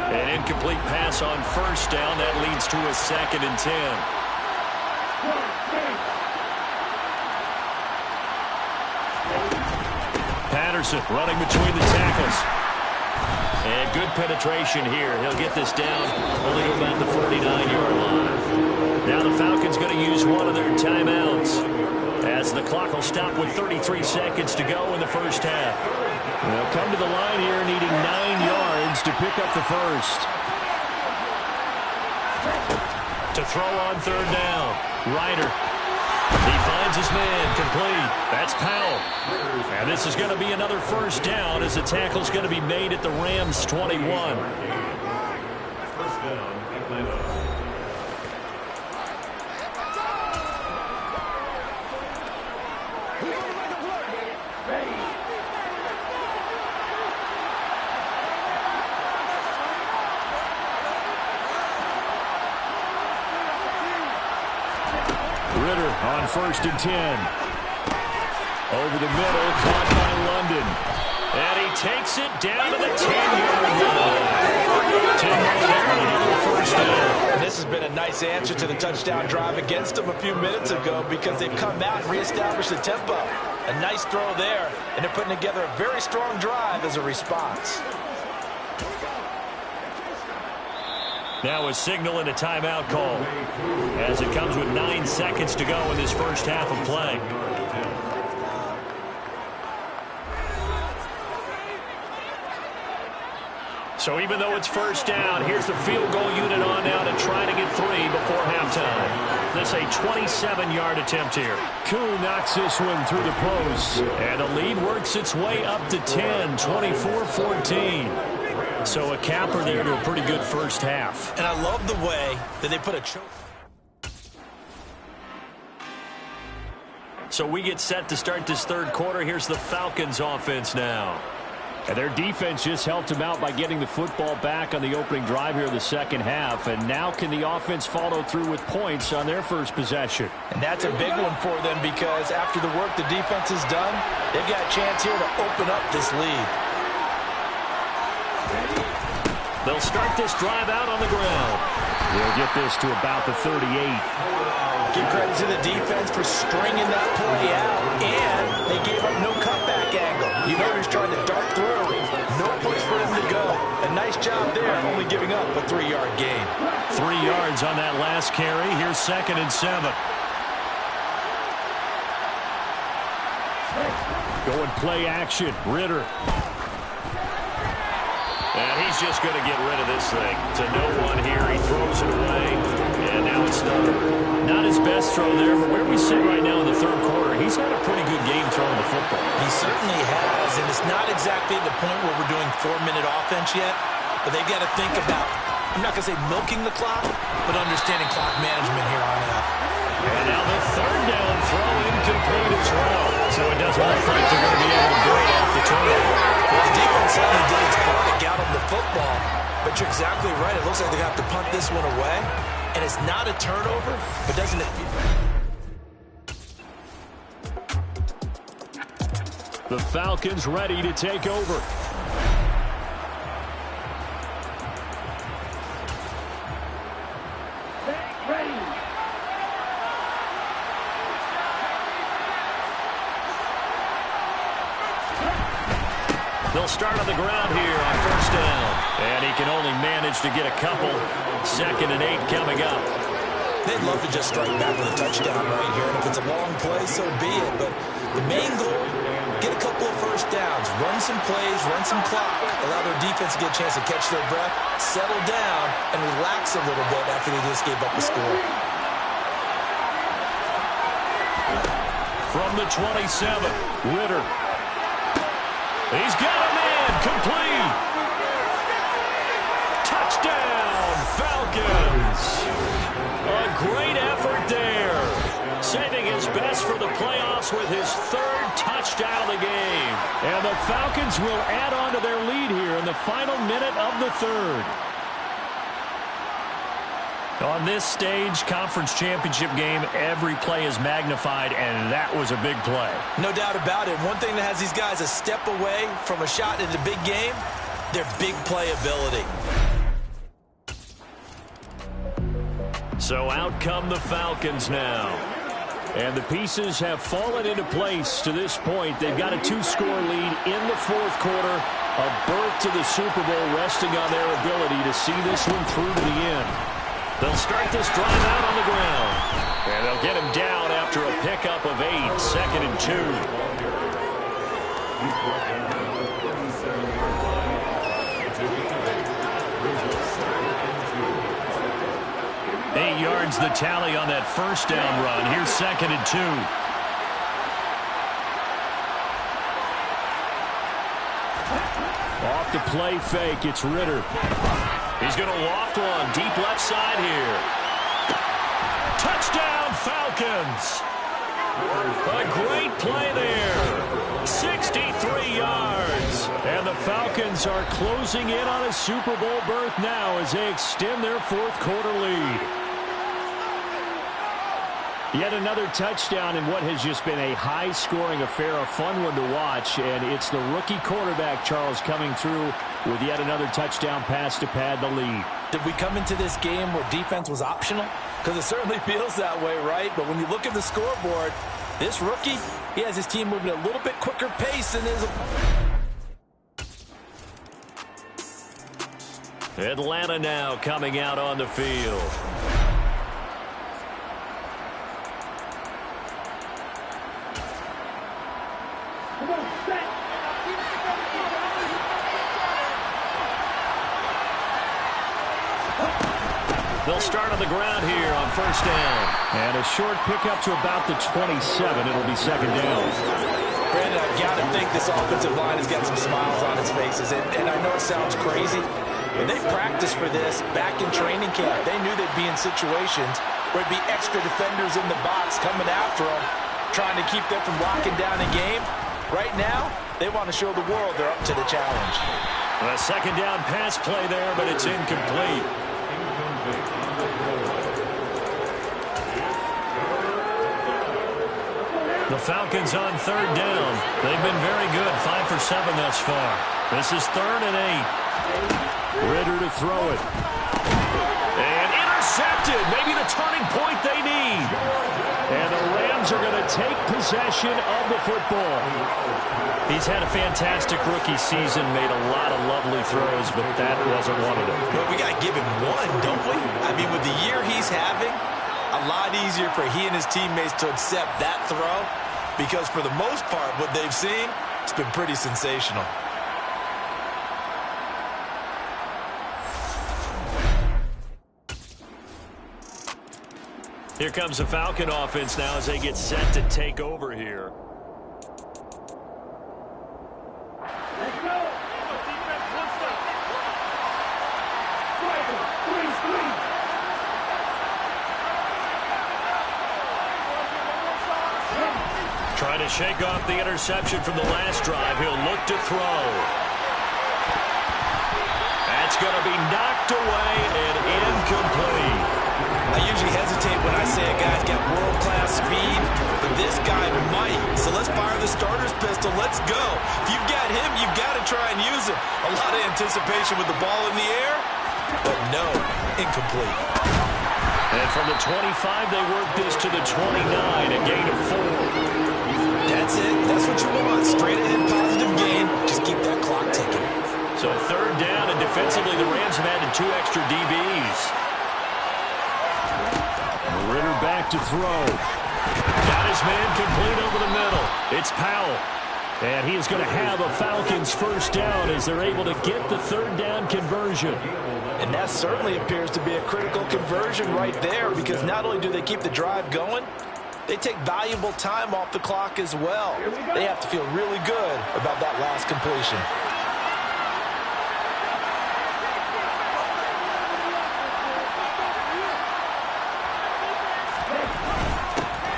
An incomplete pass on 1st down. That leads to a 2nd and 10. Patterson running between the tackles. And good penetration here. He'll get this down only to about the 49-yard line. Now the Falcons going to use one of their timeouts as the clock will stop with 33 seconds to go in the first half. They'll come to the line here needing 9 yards to pick up the first. To throw on 3rd down. Ryder. He finds his man. Complete. That's Powell. And this is going to be another first down as the tackle's going to be made at the Rams' 21. First down, Atlanta. Ritter on 1st and 10. Over the middle, caught by London. And he takes it down to the 10-yard line. 10 more there, and another first down. And this has been a nice answer to the touchdown drive against them a few minutes ago because they've come out and reestablished the tempo. A nice throw there, and they're putting together a very strong drive as a response. Now a signal and a timeout call as it comes with 9 seconds to go in this first half of play. So even though it's first down, here's the field goal unit on now to try to get 3 before halftime. This a 27-yard attempt here. Koo knocks this one through the post. And the lead works its way up to 10, 24-14. So a capper there to a pretty good first half. And I love the way that they put a choke. So we get set to start this third quarter. Here's the Falcons offense now. And their defense just helped them out by getting the football back on the opening drive here in the second half. And now can the offense follow through with points on their first possession? And that's a big one for them because after the work the defense has done, they've got a chance here to open up this lead. They'll start this drive out on the ground. They'll get this to about the 38. Give credit to the defense for stringing that play out, and they gave up no cutback angle. You know he's trying to dart through. No place for him to go. A nice job there, only giving up a 3-yard gain. 3 yards on that last carry. Here's 2nd and 7. Going play action. Ritter. And he's just going to get rid of this thing. To no one here. He throws it away. And now it's third. Not his best throw there, but where we sit right now in the third quarter, he's had a pretty good game throwing the football. He certainly has, and it's not exactly the point where we're doing 4-minute offense yet, but they've got to think about, I'm not going to say milking the clock, but understanding clock management here on out. And now the third down throw incomplete as well. So it doesn't look like they're going to be able to break off the turnover. Well, the defense certainly did its part to get them the football, but you're exactly right. It looks like they're going to have to punt this one away. And it's not a turnover, but doesn't it feel... The Falcons ready to take over. They'll start on the ground here on first down. And he can only manage to get a couple. 2nd and 8 coming up. They'd love to just strike back with a touchdown right here. And if it's a long play, so be it. But the main goal, get a couple of first downs. Run some plays, run some clock. Allow their defense to get a chance to catch their breath, settle down, and relax a little bit after they just gave up a score. From the 27, Ritter. He's got a man, complete. Touchdown, Falcons. A great effort there. Saving his best for the playoffs with his 3rd touchdown of the game. And the Falcons will add on to their lead here in the final minute of the 3rd. On this stage, conference championship game, every play is magnified, and that was a big play. No doubt about it. One thing that has these guys a step away from a shot in the big game, their big play ability. So out come the Falcons now. And the pieces have fallen into place to this point. They've got a 2-score lead in the 4th quarter. A berth to the Super Bowl resting on their ability to see this one through to the end. They'll start this drive out on the ground. And they'll get him down after a pickup of 8, 2nd and 2. 8 yards the tally on that first down run. Here's 2nd and 2. Off the play fake, it's Ritter. He's going to loft one deep left side here. Touchdown, Falcons. A great play there. 63 yards. And the Falcons are closing in on a Super Bowl berth now as they extend their 4th quarter lead. Yet another touchdown in what has just been a high-scoring affair, a fun one to watch. And it's the rookie quarterback, Charles, coming through with yet another touchdown pass to pad the lead. Did we come into this game where defense was optional? Because it certainly feels that way, right? But when you look at the scoreboard, this rookie, he has his team moving at a little bit quicker pace than his... Atlanta now coming out on the field. They'll start on the ground here on first down. And a short pickup to about the 27. It'll be second down. Brandon, I've got to think this offensive line has got some smiles on its faces. And I know it sounds crazy, but they practiced for this back in training camp. They knew they'd be in situations where it'd be extra defenders in the box coming after them, trying to keep them from locking down a game. Right now, they want to show the world they're up to the challenge. A second down pass play there, but it's incomplete. The Falcons on third down. They've been very good, 5 for 7 thus far. This is 3rd and 8. Ritter to throw it. And intercepted. Maybe the turning point they need. And the Rams are going to take possession of the football. He's had a fantastic rookie season, made a lot of lovely throws, but that wasn't one of them. But we got to give him one, don't we? I mean, with the year he's having, a lot easier for he and his teammates to accept that throw, because for the most part, what they've seen, it's been pretty sensational. Here comes the Falcon offense now as they get set to take over here. Trying to shake off the interception from the last drive. He'll look to throw. That's going to be knocked away and incomplete. I usually hesitate when I say a guy's got world-class speed, but this guy might. So let's fire the starter's pistol. Let's go. If you've got him, you've got to try and use him. A lot of anticipation with the ball in the air, but no, incomplete. And from the 25, they work this to the 29, a gain of 4. That's it. That's what you want. Straight ahead, positive gain. Just keep that clock ticking. So 3rd down, and defensively, the Rams have added 2 extra DBs. Ritter back to throw. Got his man complete over the middle. It's Powell. And he is going to have a Falcons first down as they're able to get the 3rd down conversion. And that certainly appears to be a critical conversion right there, because not only do they keep the drive going, they take valuable time off the clock as well. They have to feel really good about that last completion.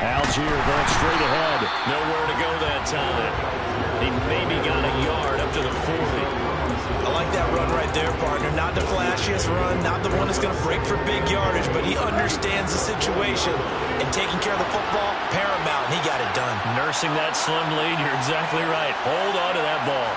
Algier going straight ahead. Nowhere to go that time. He maybe got a yard up to the 40. I like that run right there, partner. Not the flashiest run, not the one that's going to break for big yardage, but he understands the situation, and taking care of the football, paramount, and he got it done. Nursing that slim lead, you're exactly right. Hold on to that ball.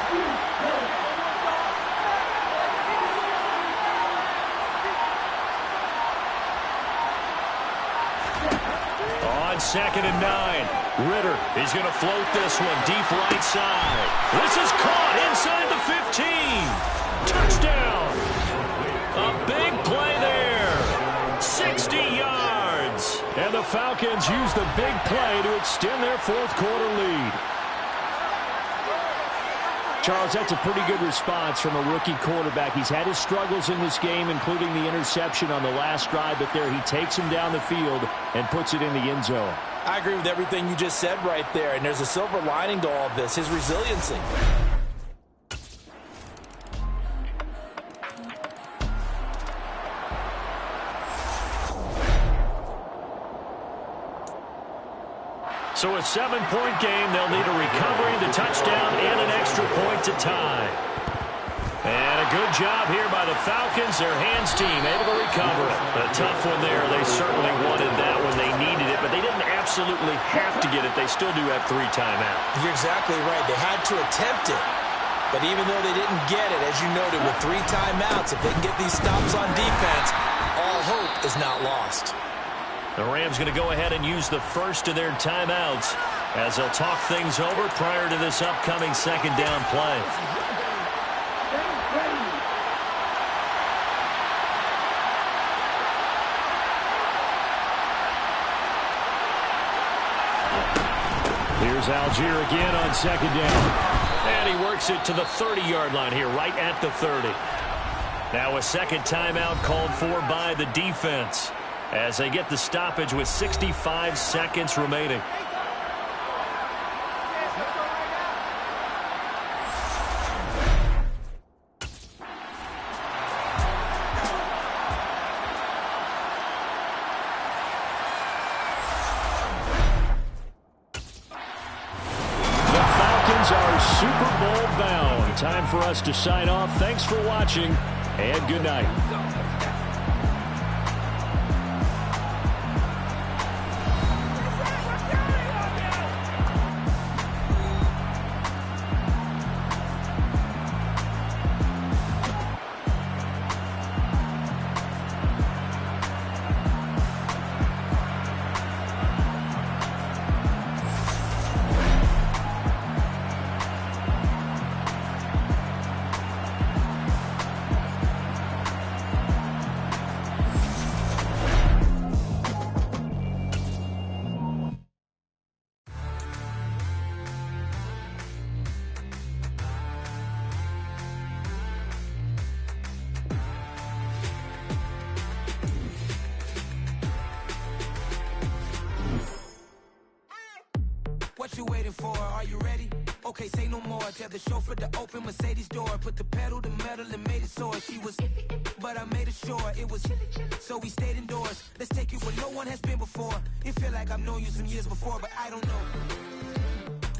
On 2nd and 9, Ritter is going to float this one deep right side. This is caught inside the 15. Touchdown. A big play there. 60 yards. And the Falcons use the big play to extend their 4th quarter lead. Charles, that's a pretty good response from a rookie quarterback. He's had his struggles in this game, including the interception on the last drive, but there he takes him down the field and puts it in the end zone. I agree with everything you just said right there, and there's a silver lining to all of this, his resiliency. So a 7-point game, they'll need a recovery, the touchdown, and an extra point to tie. And a good job here by the Falcons. Their hands team able to recover it. A tough one there. They certainly wanted that when they needed it, but they didn't absolutely have to get it, they still do have 3 timeouts. You're exactly right. They had to attempt it. But even though they didn't get it, as you noted, with 3 timeouts, if they can get these stops on defense, all hope is not lost. The Rams going to go ahead and use the first of their timeouts as they'll talk things over prior to this upcoming second down play. Here's Algier again on second down. And he works it to the 30-yard line here, right at the 30. Now a second timeout called for by the defense as they get the stoppage with 65 seconds remaining. Super Bowl bound. Time for us to sign off. Thanks for watching, and good night. What you waiting for? Are you ready? Okay, say no more. Tell the chauffeur to open Mercedes door. Put the pedal to metal and made it soar. She was, but I made it sure it was. So we stayed indoors. Let's take it where no one has been before. It feel like I've known you some years before, but I don't know.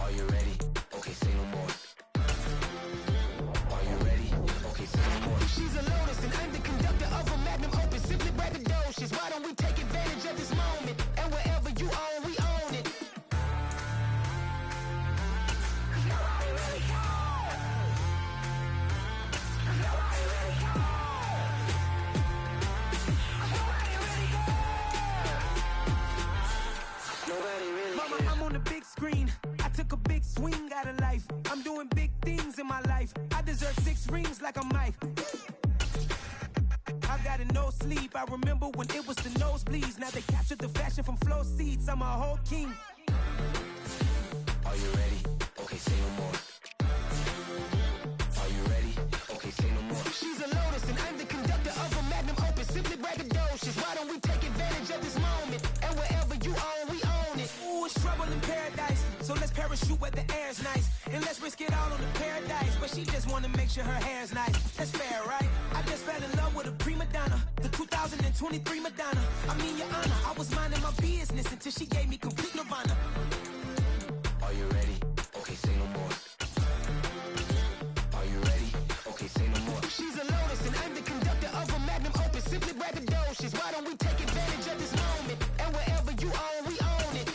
Are you ready? Okay, say no more. Are you ready? Okay, say no more. She's a Lotus and I'm the conductor of a Magnum Opus. Simply braggadocious. Why don't we take advantage of this moment? And wherever you own, we own it. Took a big swing out of life. I'm doing big things in my life. I deserve 6 rings like I'm Mike. I got a no sleep. I remember when it was the nosebleeds. Now they captured the fashion from flow seats. I'm a whole king. Are you ready? Okay, say no more. Are you ready? Okay, say no more. She's a Lotus and I'm the conductor of a Magnum Opus. Simply braggadocious. Why don't we take advantage of this moment? And wherever you own, we own it. Ooh, it's trouble in paradise. So let's parachute where the air's nice. And let's risk it all on the paradise. But she just wanna make sure her hair's nice. That's fair, right? I just fell in love with a prima donna. The 2023 Madonna. I mean, your honor, I was minding my business until she gave me complete nirvana. Are you ready? Okay, say no more. Are you ready? Okay, say no more. She's a Lotus and I'm the conductor of a Magnum Opus. Simply braggadocious. Why don't we take advantage of this moment? And wherever you own, we own it.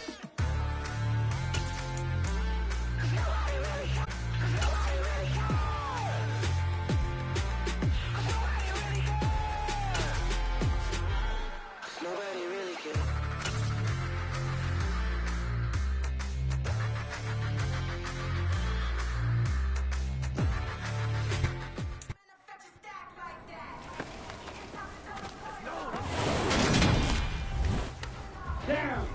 Nobody really cares. Down.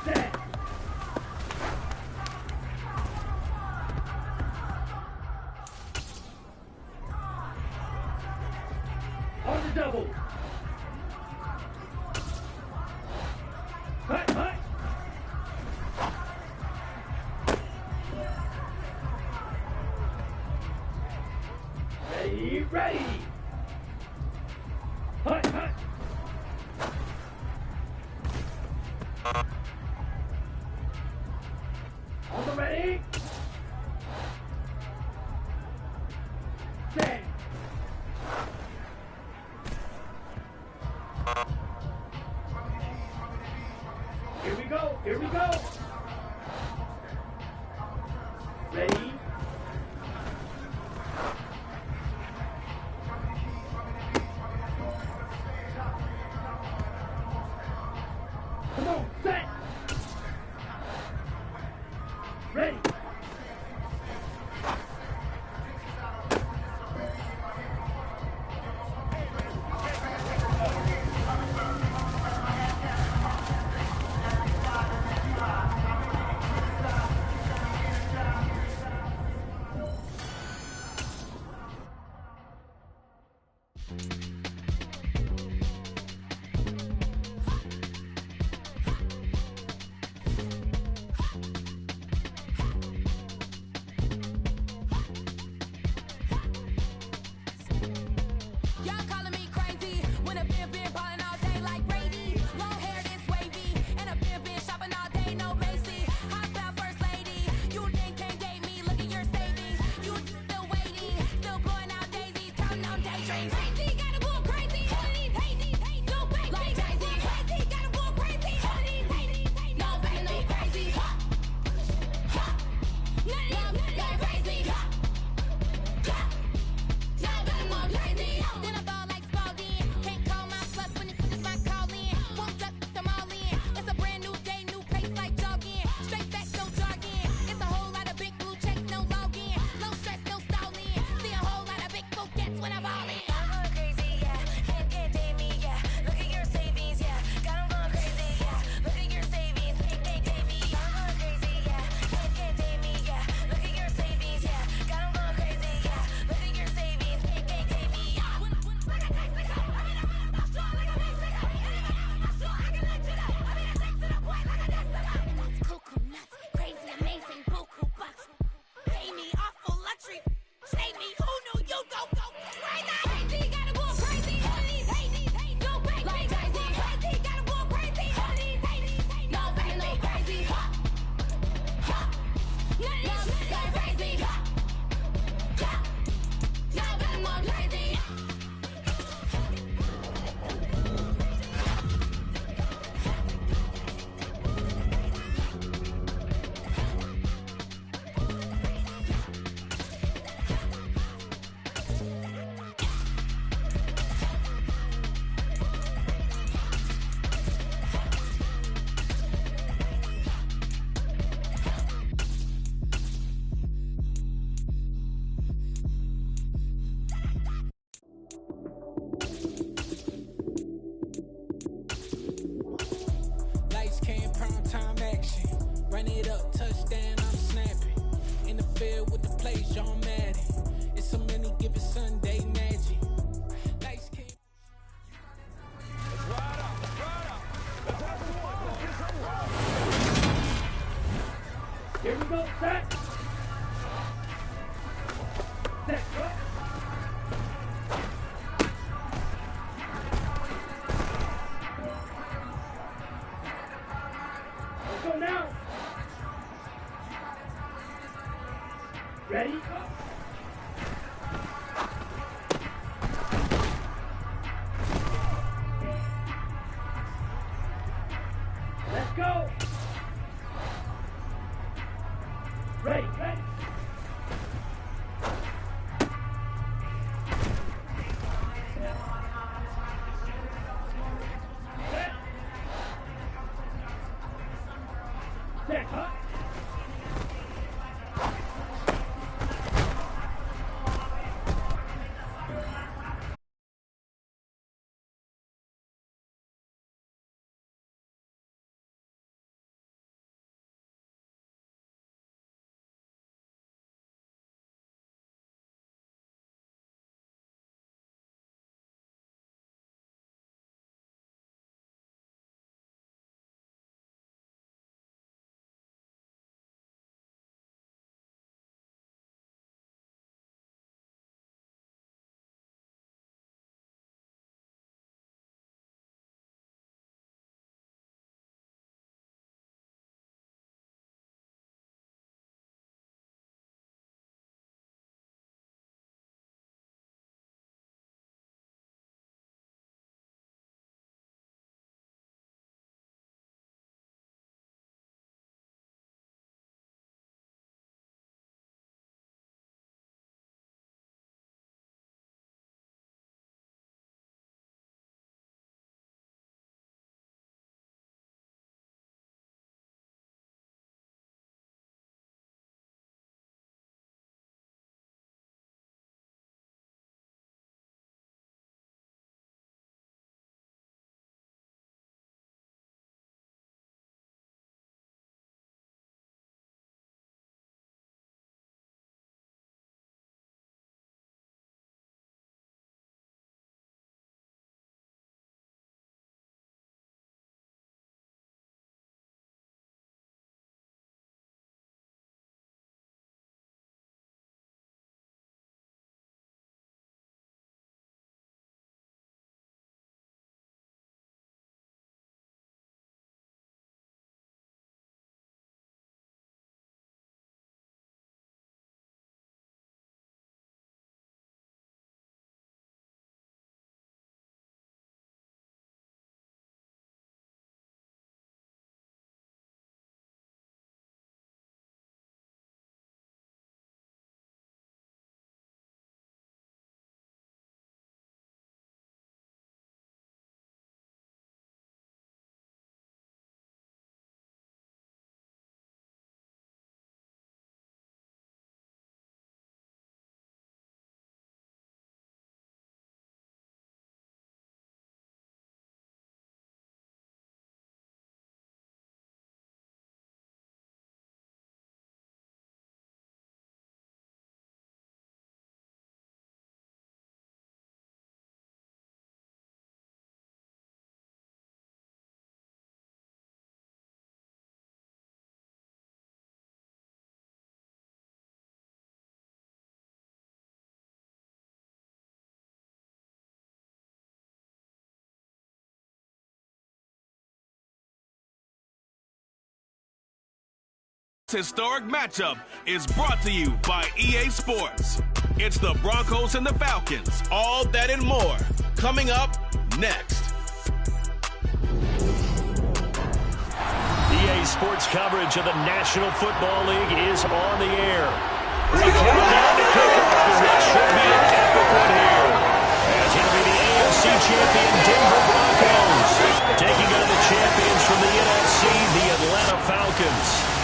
Set. On the double. Hut, hut. Ready, ready. Hut, hut. On the ready. Set. Here we go. Ready? Come on, set. Ready. Y'all calling me crazy when a been ballin' all day like Brady. Long hair this wavy, and a been shopping all day, no Macy. Hot about first lady, you think can't date me? Look at your savings, you still waiting, still blowing out daisies, counting on daydreams. Crazy, gotta go crazy. All of these hate, no fake, like crazy, crazy, gotta go crazy. All of these hate, no fake, no crazy. None of these like crazy. Then I ball like Spalding. Can't call my plus when it's my call in. Won't duck them all in. It's a brand new day, new pace like jogging. Straight back, no jogging. It's a whole lot of big blue checks, no login. No stress, no stalling. See a whole lot of big gets when I ball in. I'm going crazy, yeah. Can't date me, yeah. Look at your savings, yeah. Got 'em going crazy, yeah. Look at your savings, can't date me. I'm going crazy, yeah. Can't date me, yeah. Look at your savings, yeah. Got 'em going crazy, yeah. Look at your savings, can't date me. Crazy, amazing, buku bucks. Pay me awful luxury. Save me, who knew you go crazy? Crazy, gotta go crazy. All of these hate, no fake, like crazy. Crazy, gotta go crazy. All of these hate, no fake, no crazy. None of these like crazy. Now I'm more crazy. Lights came, prime time action. Run it up, touchdown, I'm snapping. In the field with the plays, John Madden. It's so many given Sunday magic. Lights came. Here we go, set. Set, go. Let's go now. Ready? Go. Let's go. Ready, ready. Set. Set, huh? Historic matchup is brought to you by EA Sports. It's the Broncos and the Falcons. All that and more coming up next. EA Sports coverage of the National Football League is on the air. We count down to kickoff for what should be an epic one here. As it'll be the AFC champion Denver Broncos taking on the champions from the NFC, the Atlanta Falcons.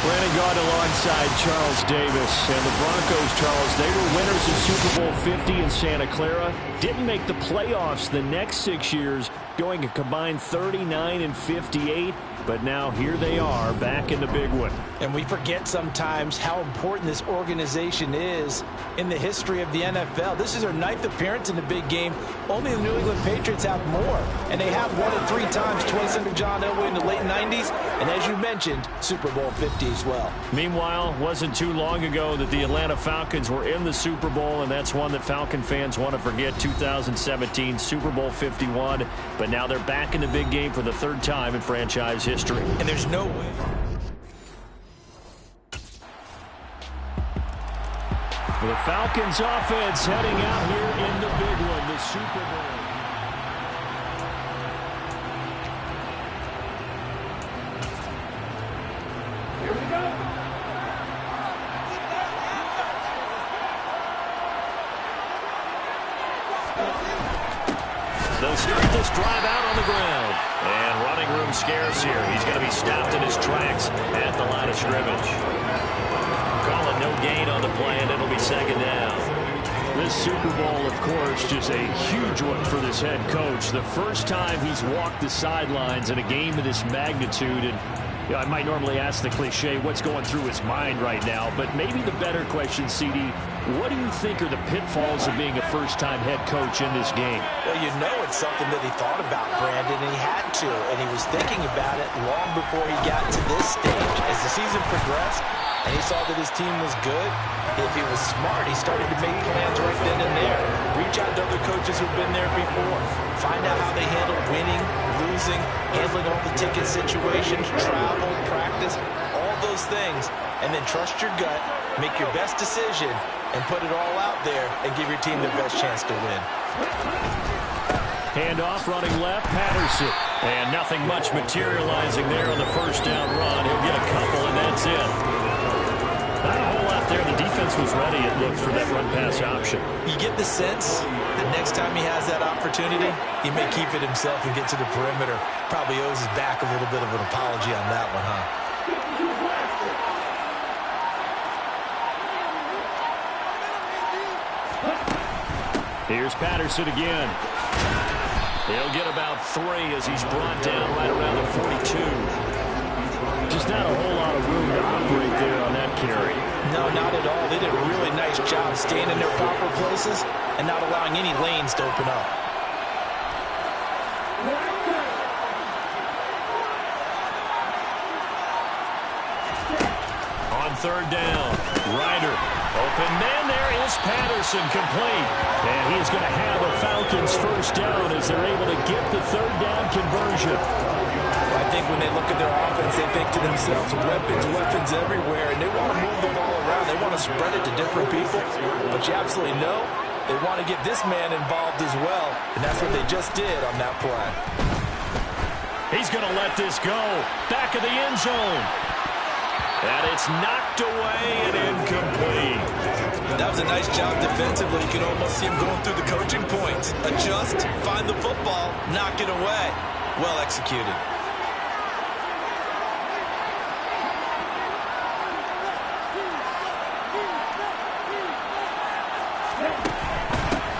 Brandon Gaud alongside Charles Davis. And the Broncos, Charles, they were winners of Super Bowl 50 in Santa Clara. Didn't make the playoffs the next 6 years, going a combined 39-58. But now here they are back in the big one. And we forget sometimes how important this organization is in the history of the NFL. This is their 9th appearance in the big game. Only the New England Patriots have more. And they have won it 3 times, twice under John Elway in the late 90s. And as you mentioned, Super Bowl 50 as well. Meanwhile, wasn't too long ago that the Atlanta Falcons were in the Super Bowl, and that's one that Falcon fans want to forget, 2017 Super Bowl 51. But now they're back in the big game for the 3rd time in franchise history. And there's no way. The Falcons offense heading out here in the big one, the Super Bowl. Here we go. They'll start this drive out on the ground. And running room scarce here. He's going to be stopped in his tracks at the line of scrimmage. Calling no gain on the play, and it'll be 2nd down. This Super Bowl, of course, just a huge one for this head coach. The first time he's walked the sidelines in a game of this magnitude. And you know, I might normally ask the cliche, what's going through his mind right now? But maybe the better question, CD, what do you think are the pitfalls of being a first-time head coach in this game? Well, you know it's something that he thought about, Brandon, and he had to. And he was thinking about it long before he got to this stage. As the season progressed, and he saw that his team was good, if he was smart, he started to make plans right then and there. Reach out to other coaches who've been there before. Find out how they handle winning, losing, handling all the ticket situations, travel, practice, all those things. And then trust your gut, make your best decision, and put it all out there and give your team the best chance to win. Handoff, running left, Patterson. And nothing much materializing there on the first down run. He'll get a couple, and that's it. Not a whole lot there. The defense was ready, it looked, for that run-pass option. You get the sense that next time he has that opportunity, he may keep it himself and get to the perimeter. Probably owes his back a little bit of an apology on that one, huh? Here's Patterson again. He'll get about 3 as he's brought down right around the 42. Just not a whole lot of room to operate there on that carry. No, not at all. They did a really nice job staying in their proper places and not allowing any lanes to open up. On 3rd down, Ryder. Open man, there is Patterson, complete. And he's going to have a Falcons first down as they're able to get the 3rd down conversion. I think when they look at their offense, they think to themselves, weapons everywhere, and they want to move the ball around. They want to spread it to different people. But you absolutely know they want to get this man involved as well, and that's what they just did on that play. He's going to let this go. Back of the end zone. And it's knocked away and incomplete. That was a nice job defensively. You can almost see him going through the coaching points. Adjust, find the football, knock it away. Well executed.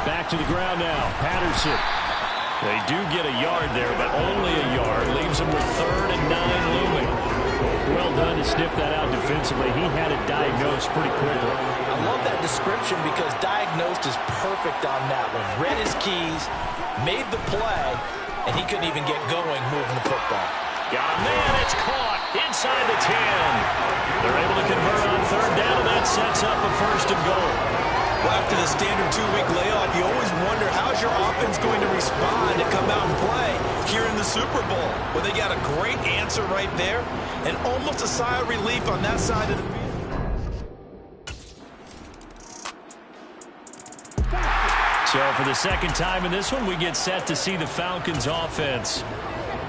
Back to the ground now. Patterson. They do get a yard there, but only a yard. Leaves them with 3rd and 9 looming. Well done to sniff that out defensively. He had it diagnosed pretty quickly. I love that description because diagnosed is perfect on that one. Read his keys, made the play, and he couldn't even get going moving the football. Got a man, it's caught inside the 10. They're able to convert on 3rd down, and that sets up a 1st and goal. Well, after the standard 2-week layoff, you always wonder how's your offense going to respond and come out and play here in the Super Bowl. Well, they got a great answer right there and almost a sigh of relief on that side of the field. So for the second time in this one, we get set to see the Falcons offense.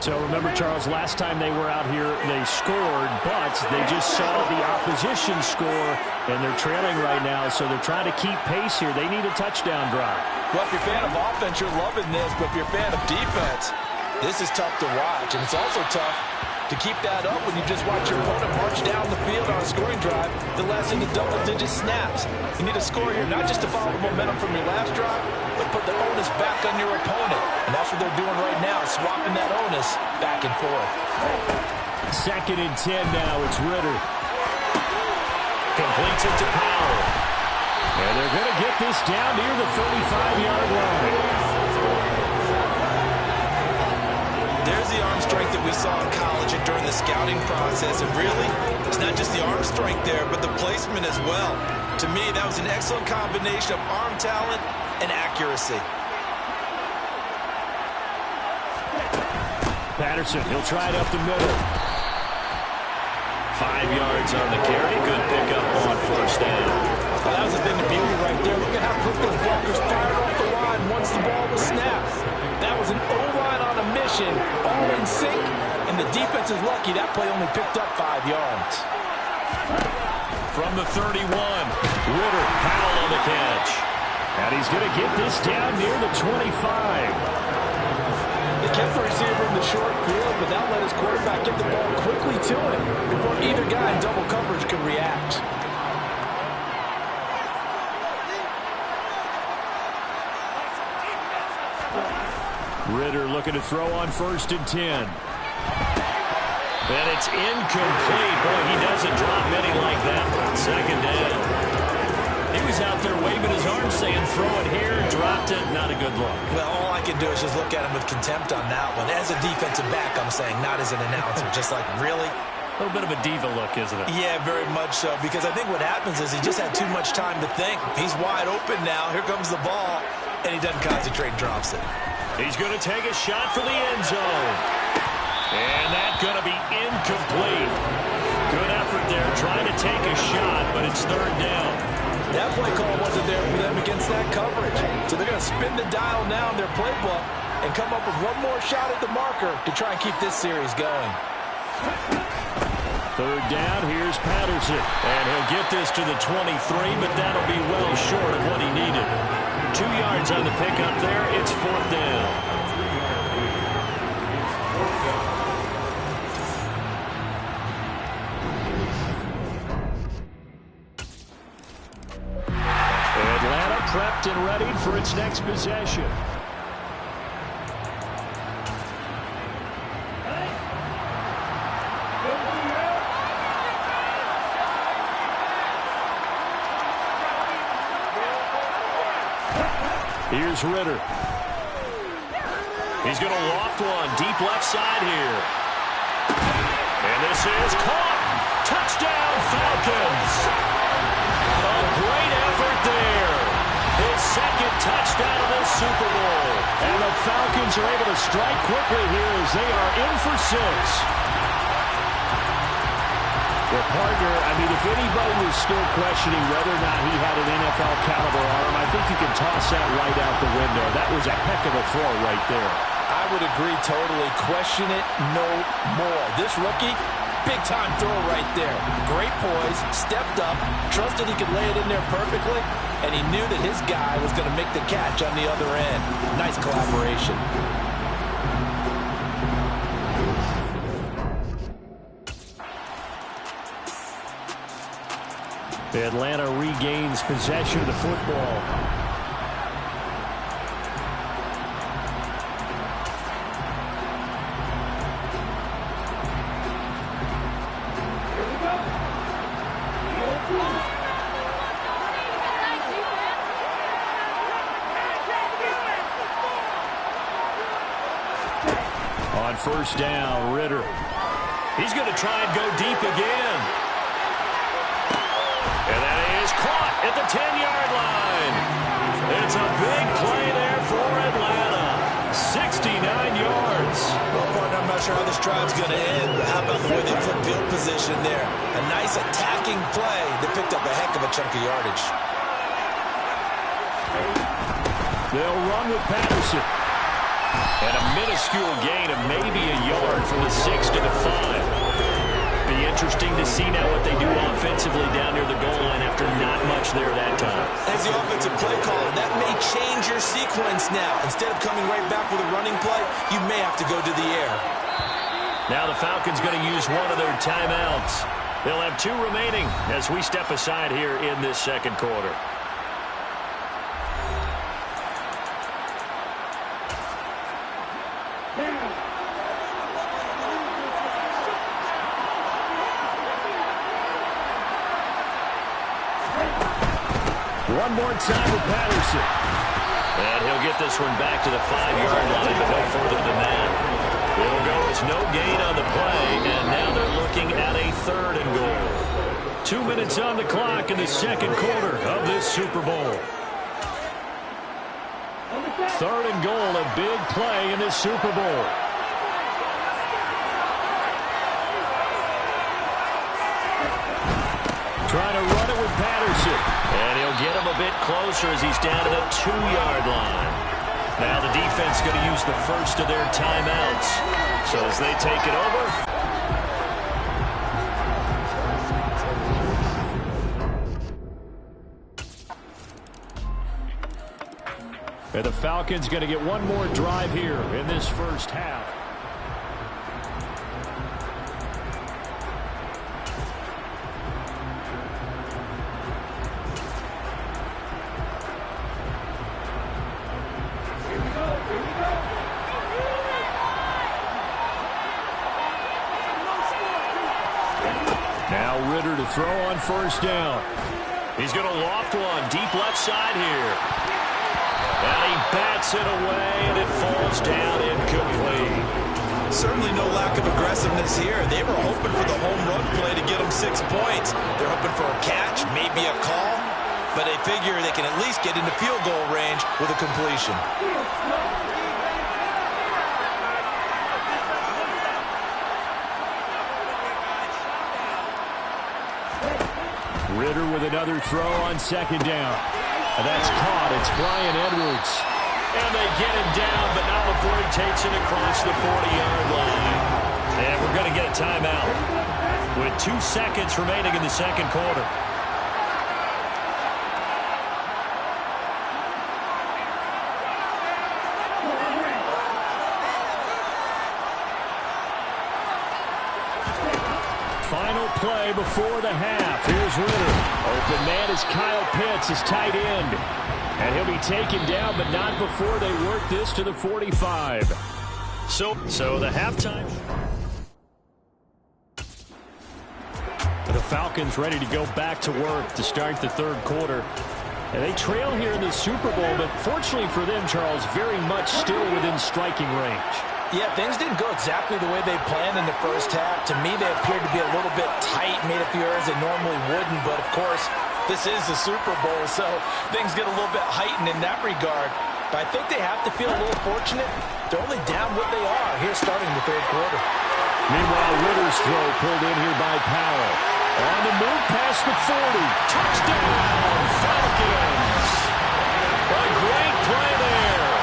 So remember, Charles, last time they were out here, they scored, but they just saw the opposition score, and they're trailing right now, so they're trying to keep pace here. They need a touchdown drive. Well, if you're a fan of offense, you're loving this, but if you're a fan of defense, this is tough to watch, and it's also tough to keep that up when you just watch your opponent march down the field on a scoring drive that lasts into double-digit snaps. You need a score here, not just to follow the momentum from your last drive, but put the onus back on your opponent. And that's what they're doing right now, swapping that onus back and forth. 2nd and 10 now. It's Ritter. Completes it to Powell. And they're going to get this down near the 35-yard line. There's the arm strength that we saw in college and during the scouting process. And really, it's not just the arm strength there, but the placement as well. To me, that was an excellent combination of arm talent and accuracy. Patterson, he'll try it up the middle. 5 yards on the carry. Good pickup on first down. Well, that was a thing of beauty right there. Look at how quick those blockers fired off the line once the ball was snapped. That was an O-line on a mission, all in sync, and the defense is lucky that play only picked up 5 yards. From the 31, Ritter, Powell on the catch. And he's going to get this down near the 25. They kept the receiver in the short field, but now let his quarterback get the ball quickly to him before either guy in double coverage could react. Ritter looking to throw on 1st and 10. And it's incomplete. Boy, he doesn't drop many like that. 2nd down. He was out there waving his arm saying, throw it here, dropped it. Not a good look. Well, all I can do is just look at him with contempt on that one. As a defensive back, I'm saying, not as an announcer. Just like, really? A little bit of a diva look, isn't it? Yeah, very much so. Because I think what happens is he just had too much time to think. He's wide open now. Here comes the ball. And he doesn't concentrate and drops it. He's going to take a shot for the end zone. And that's going to be incomplete. Good effort there, trying to take a shot, but it's 3rd down. That play call wasn't there for them against that coverage. So they're going to spin the dial now in their playbook and come up with one more shot at the marker to try and keep this series going. 3rd down, here's Patterson. And he'll get this to the 23, but that'll be well short of what he needed. 2 yards on the pickup there. It's 4th down. Atlanta prepped and ready for its next possession. Here's Ritter. He's going to loft one deep left side here. And this is caught. Touchdown, Falcons. A great effort there. His 2nd touchdown of this Super Bowl. And the Falcons are able to strike quickly here as they are in for 6. Well, partner, I mean, if anybody was still questioning whether or not he had an NFL caliber arm, I think you can toss that right out the window. That was a heck of a throw right there. I would agree totally. Question it no more. This rookie, big-time throw right there. Great poise, stepped up, trusted he could lay it in there perfectly, and he knew that his guy was going to make the catch on the other end. Nice collaboration. Atlanta regains possession of the football. On 1st down, Ritter. He's going to try and go deep again. And that is caught at the 10-yard line. It's a big play there for Atlanta. 69 yards. Well, partner, I'm not sure how this drive's going to end, but how about the way they flip field position there? A nice attacking play that picked up a heck of a chunk of yardage. They'll run with Patterson. And a minuscule gain of maybe a yard from the 6 to the 5. Be interesting to see now what they do offensively down near the goal line after not much there that time. As the offensive play caller, that may change your sequence now. Instead of coming right back with a running play, you may have to go to the air. Now the Falcons going to use one of their timeouts. They'll have 2 remaining as we step aside here in this second quarter. One more time with Patterson. And he'll get this one back to the 5-yard line, but no further than that. It'll go as no gain on the play, and now they're looking at a 3rd and goal. 2 minutes on the clock in the second quarter of this Super Bowl. 3rd and goal, a big play in this Super Bowl. Trying to run it with Patterson. And he'll get him a bit closer as he's down to the 2-yard line. Now the defense going to use the first of their timeouts. So as they take it over. And the Falcons going to get one more drive here in this first half. Throw on first down. He's going to loft one deep left side here. And he bats it away, and it falls down incomplete. Certainly no lack of aggressiveness here. They were hoping for the home run play to get them 6 points. They're hoping for a catch, maybe a call, but they figure they can at least get into field goal range with a completion. Ritter with another throw on second down. And that's caught. It's Bryan Edwards. And they get him down, but not before he takes it across the 40-yard line. And we're going to get a timeout with 2 seconds remaining in the second quarter. Final play before the half. Here's Ritter. Open man is Kyle Pitts, his tight end. And he'll be taken down, but not before they work this to the 45. So the halftime. The Falcons ready to go back to work to start the third quarter. And they trail here in the Super Bowl, but fortunately for them, Charles, very much still within striking range. Yeah, things didn't go exactly the way they planned in the first half. To me, they appeared to be a little bit tight, made a few errors they normally wouldn't. But, of course, this is the Super Bowl, so things get a little bit heightened in that regard. But I think they have to feel a little fortunate. They're only down what they are here starting the third quarter. Meanwhile, Ritter's throw pulled in here by Powell. On the move past the 40. Touchdown, Falcons! A great play there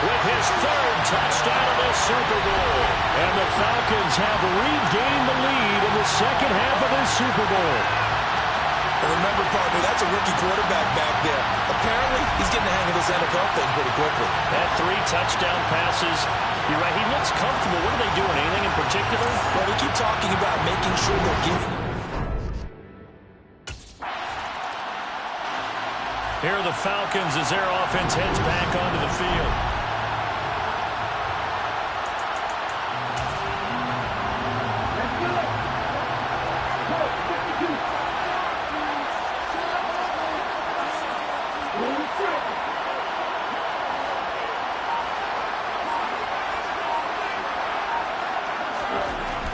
with his 3rd touchdown of this Super Bowl. And the Falcons have regained the lead in the second half of this Super Bowl. And remember, partner, that's a rookie quarterback back there. Apparently, he's getting the hang of this NFL thing pretty quickly. That 3 touchdown passes. You're right, he looks comfortable. What are they doing? Anything in particular? Well, we keep talking about making sure they're giving. Here are the Falcons as their offense heads back onto the field.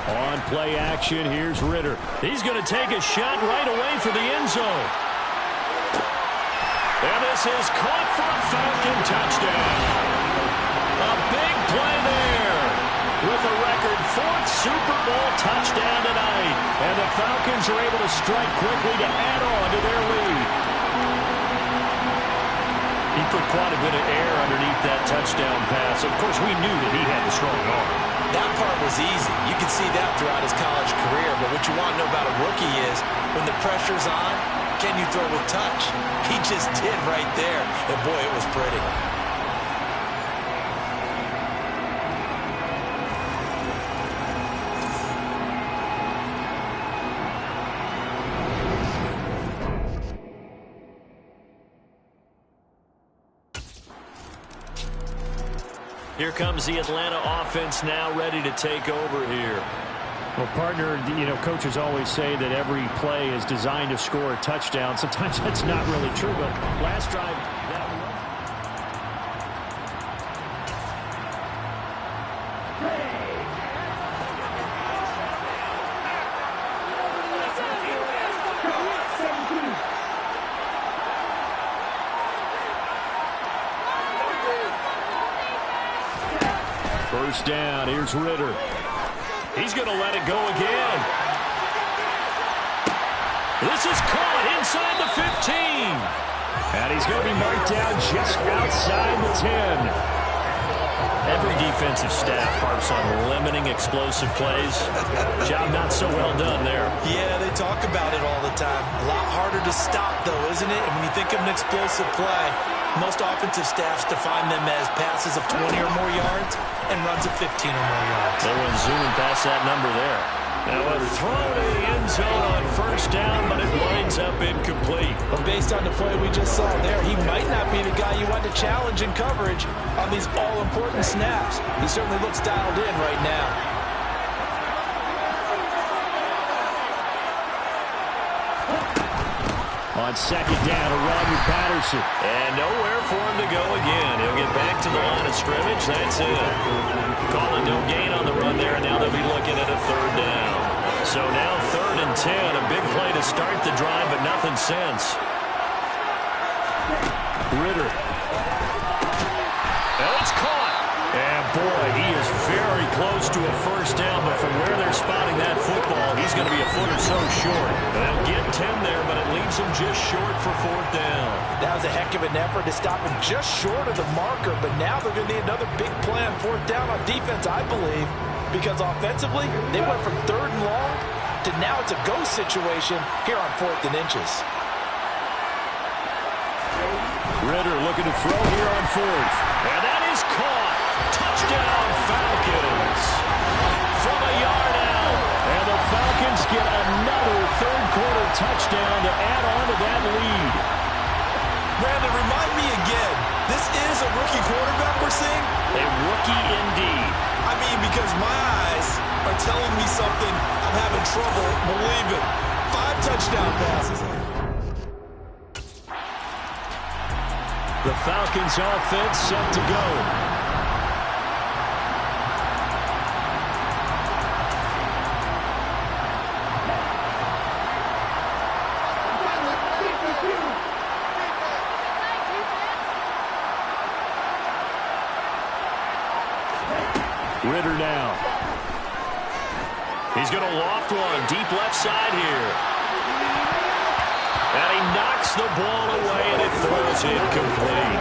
On play action, here's Ritter. He's going to take a shot right away for the end zone. And this is caught for a Falcon touchdown. A big Falcons are able to strike quickly to add on to their lead. He put quite a bit of air underneath that touchdown pass. Of course, we knew that he had the strong arm. That part was easy. You could see that throughout his college career. But what you want to know about a rookie is when the pressure's on, can you throw with touch? He just did right there. And, boy, it was pretty. Here comes the Atlanta offense now ready to take over here. Well, partner, coaches always say that every play is designed to score a touchdown. Sometimes that's not really true, but last drive, that was. First down, here's Ritter. He's going to let it go again. This is caught inside the 15. And he's going to be marked down just outside the 10. Every defensive staff harps on limiting explosive plays. Job not so well done there. Yeah, they talk about it all the time. A lot harder to stop, though, isn't it? And when you think of an explosive play, most offensive staffs define them as passes of 20 or more yards and runs of 15 or more yards. They went zooming past that number there. Now a throw to the end zone on first down, but it winds up incomplete. But based on the play we just saw there, he might not be the guy you want to challenge in coverage on these all-important snaps. He certainly looks dialed in right now. On second down, a run with Patterson. And nowhere for him to go again. He'll get back to the line of scrimmage. That's it. Calling no gain on the run there, and now they'll be looking at a third down. So now 3rd and 10. A big play to start the drive, but nothing since. Ritter. And it's caught. And, boy, he is very close to a first down, but from where they're spotting that football, he's going to be a foot or so short. They'll get 10 there, but it leaves him just short for 4th down. That was a heck of an effort to stop him just short of the marker, but now they're going to need another big play on 4th down on defense, I believe, because offensively, they went from 3rd and long to now it's a go situation here on 4th and inches. Ritter looking to throw here on 4th. And that is caught. Touchdown, Falcons. From a yard out. And the Falcons get another third-quarter touchdown to add on to that lead. Brandon, remind me again, this is a rookie quarterback we're seeing? A rookie indeed. I mean, because my eyes are telling me something I'm having trouble believing. 5 touchdown passes. The Falcons offense set to go. Ritter now. He's going to loft one deep left side here. And he knocks the ball away, and it throws incomplete.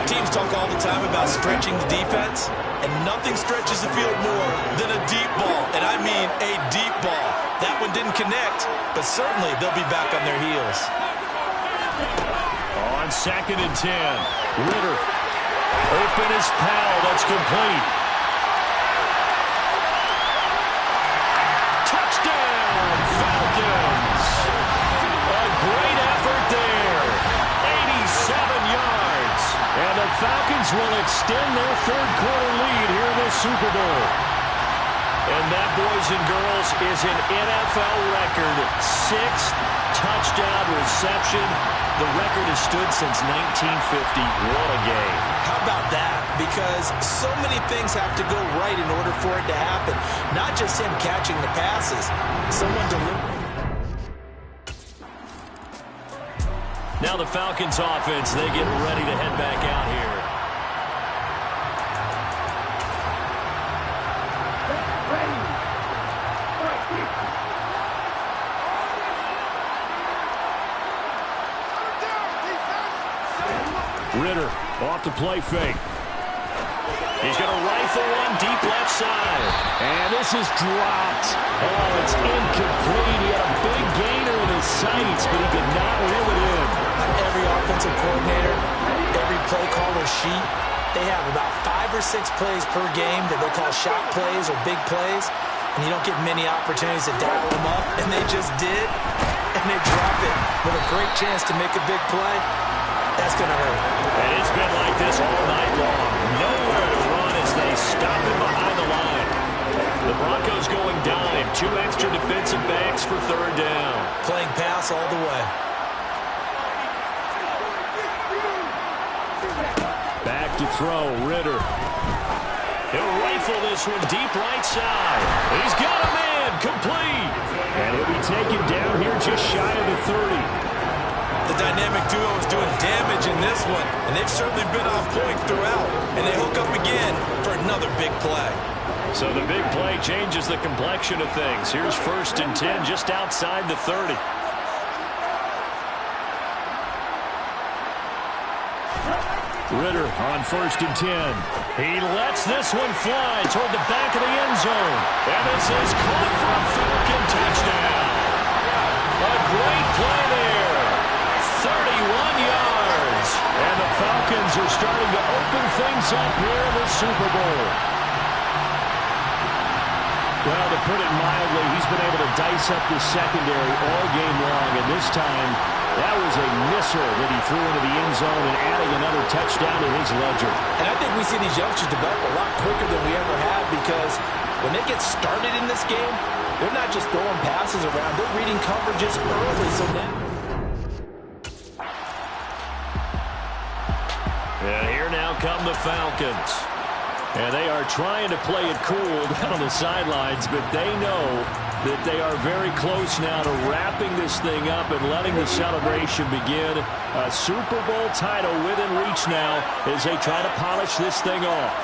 Teams talk all the time about stretching the defense, and nothing stretches the field more than a deep ball, and I mean a deep ball. That one didn't connect, but certainly they'll be back on their heels. On 2nd and 10, Ritter. Open is Powell. That's complete. Touchdown, Falcons. Great effort there. 87 yards. And the Falcons will extend their third-quarter lead here in the Super Bowl. And that, boys and girls, is an NFL record 6th touchdown reception. The record has stood since 1950. What a game. How about that? Because so many things have to go right in order for it to happen. Not just him catching the passes. Someone delivering. Now the Falcons offense, they get ready to head back out here. the play fake. He's going to rifle one deep left side. And this is dropped. Oh, it's incomplete. He had a big gainer in his sights, but he could not reel it in. On every offensive coordinator, every play caller sheet, they have about 5 or 6 plays per game that they call shot plays or big plays, and you don't get many opportunities to dial them up, and they just did, and they drop it with a great chance to make a big play. That's going to hurt. And it's been like this all night long. Nowhere to run as they stop him behind the line. The Broncos going dime. 2 extra defensive backs for 3rd down. Playing pass all the way. Back to throw, Ritter. He'll rifle this one deep right side. He's got a man, complete. And he'll be taken down here just shy of the 30. The dynamic duo is doing damage in this one, and they've certainly been on point throughout. And they hook up again for another big play. So the big play changes the complexion of things. Here's 1st and 10 just outside the 30. Ritter on 1st and 10. He lets this one fly toward the back of the end zone. And this is caught for a Falcon touchdown. A great play there. 31 yards. And the Falcons are starting to open things up here in the Super Bowl. Well, to put it mildly, he's been able to dice up the secondary all game long, and this time that was a missile that he threw into the end zone and adding another touchdown to his ledger. And I think we see these youngsters develop a lot quicker than we ever have, because when they get started in this game, they're not just throwing passes around, they're reading coverages early. So now... And here now come the Falcons. And they are trying to play it cool down on the sidelines, but they know that they are very close now to wrapping this thing up and letting the celebration begin. A Super Bowl title within reach now as they try to polish this thing off.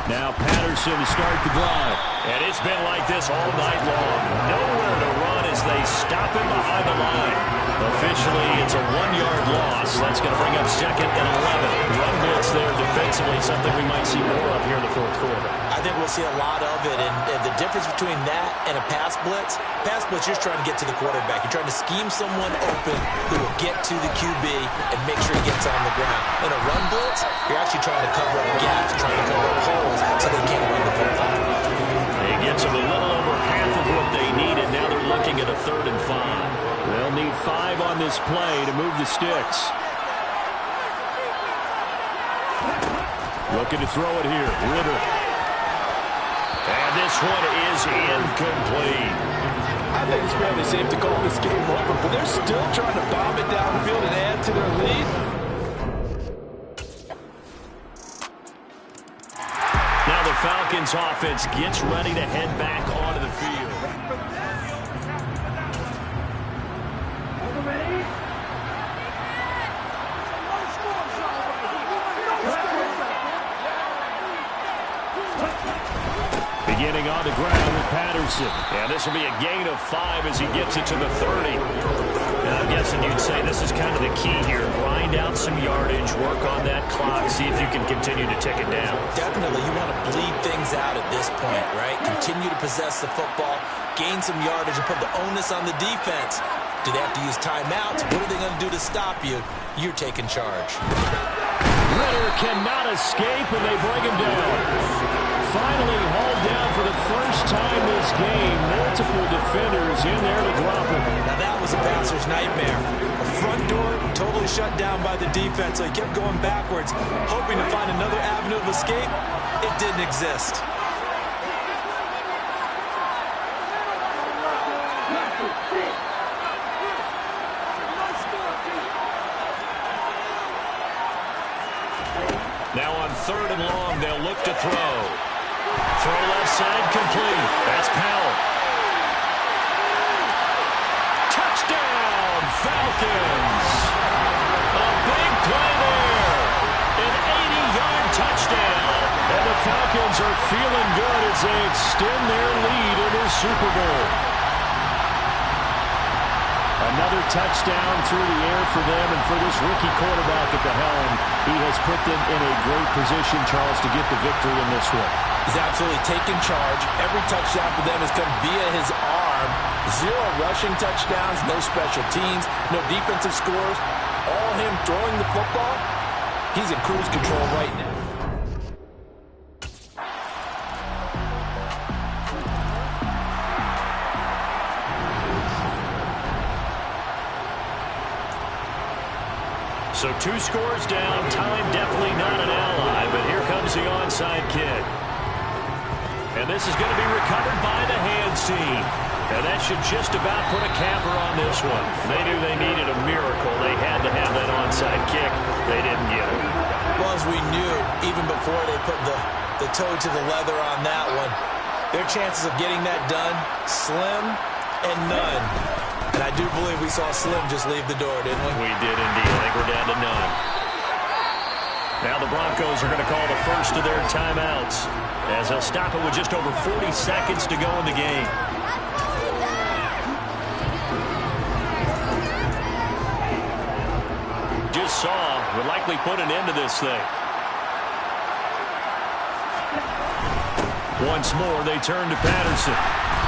Now Patterson to start the drive. And it's been like this all night long. Nowhere to run as they stop him behind the line. Officially, it's a 1-yard loss. That's going to bring up 2nd and 11. Run blitz there defensively, something we might see more of here in the 4th quarter. I think we'll see a lot of it, and the difference between that and a pass blitz, you're trying to get to the quarterback. You're trying to scheme someone open who will get to the QB and make sure he gets on the ground. In a run blitz, you're actually trying to cover up gaps, trying to cover up holes so they can't run the football. He gets them a little over half of what they needed. Now they're looking at a 3rd and 5. They'll need 5 on this play to move the sticks. Looking to throw it here, Ritter. And this one is incomplete. I think it's fairly safe to call this game over, but they're still trying to bomb it downfield and add to their lead. Now the Falcons offense gets ready to head back onto the field. Beginning on the ground with Patterson. And this will be a gain of 5 as he gets it to the 30. And I'm guessing you'd say this is kind of the key here. Grind out some yardage, work on that clock, see if you can continue to tick it down. Definitely, you want to bleed things out at this point, right? Continue to possess the football, gain some yardage, and put the onus on the defense. Do they have to use timeouts? What are they going to do to stop you? You're taking charge. Ritter cannot escape, and they bring him down. Finally hauled down for the first time this game. Multiple defenders in there to drop him. Now that was a passer's nightmare. A front door totally shut down by the defense, so he kept going backwards, hoping to find another avenue of escape. It didn't exist. Now on 3rd and long, they'll look to throw. Throw left side complete. That's Powell. Touchdown, Falcons. A big play there. An 80-yard touchdown. And the Falcons are feeling good as they extend their lead in the Super Bowl. Another touchdown through the air for them, and for this rookie quarterback at the helm, he has put them in a great position, Charles, to get the victory in this one. He's absolutely taken charge. Every touchdown for them has come via his arm. 0 rushing touchdowns, no special teams, no defensive scores. All him throwing the football. He's in cruise control right now. So 2 scores down, time definitely not an ally, but here comes the onside kick. And this is going to be recovered by the hands team. And that should just about put a capper on this one. They knew they needed a miracle. They had to have that onside kick. They didn't get it. Well, as we knew, even before they put the toe to the leather on that one, their chances of getting that done, slim and none. And I do believe we saw Slim just leave the door, didn't we? We did indeed. I think we're down to none. Now the Broncos are going to call the first of their timeouts, as they'll stop it with just over 40 seconds to go in the game. Just saw would likely put an end to this thing. Once more, they turn to Patterson.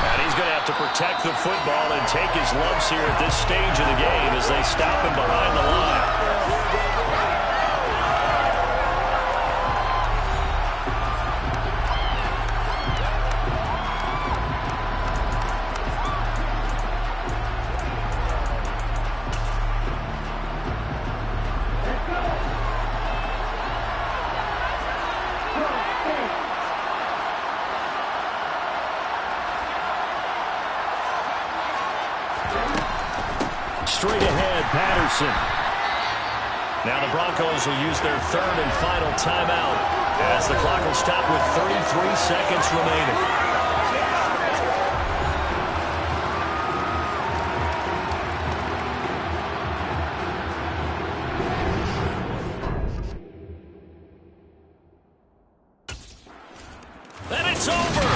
And he's going to have to protect the football and take his lumps here at this stage of the game as they stop him behind the line. Straight ahead, Patterson. Now the Broncos will use their third and final timeout as the clock will stop with 33 seconds remaining. And it's over.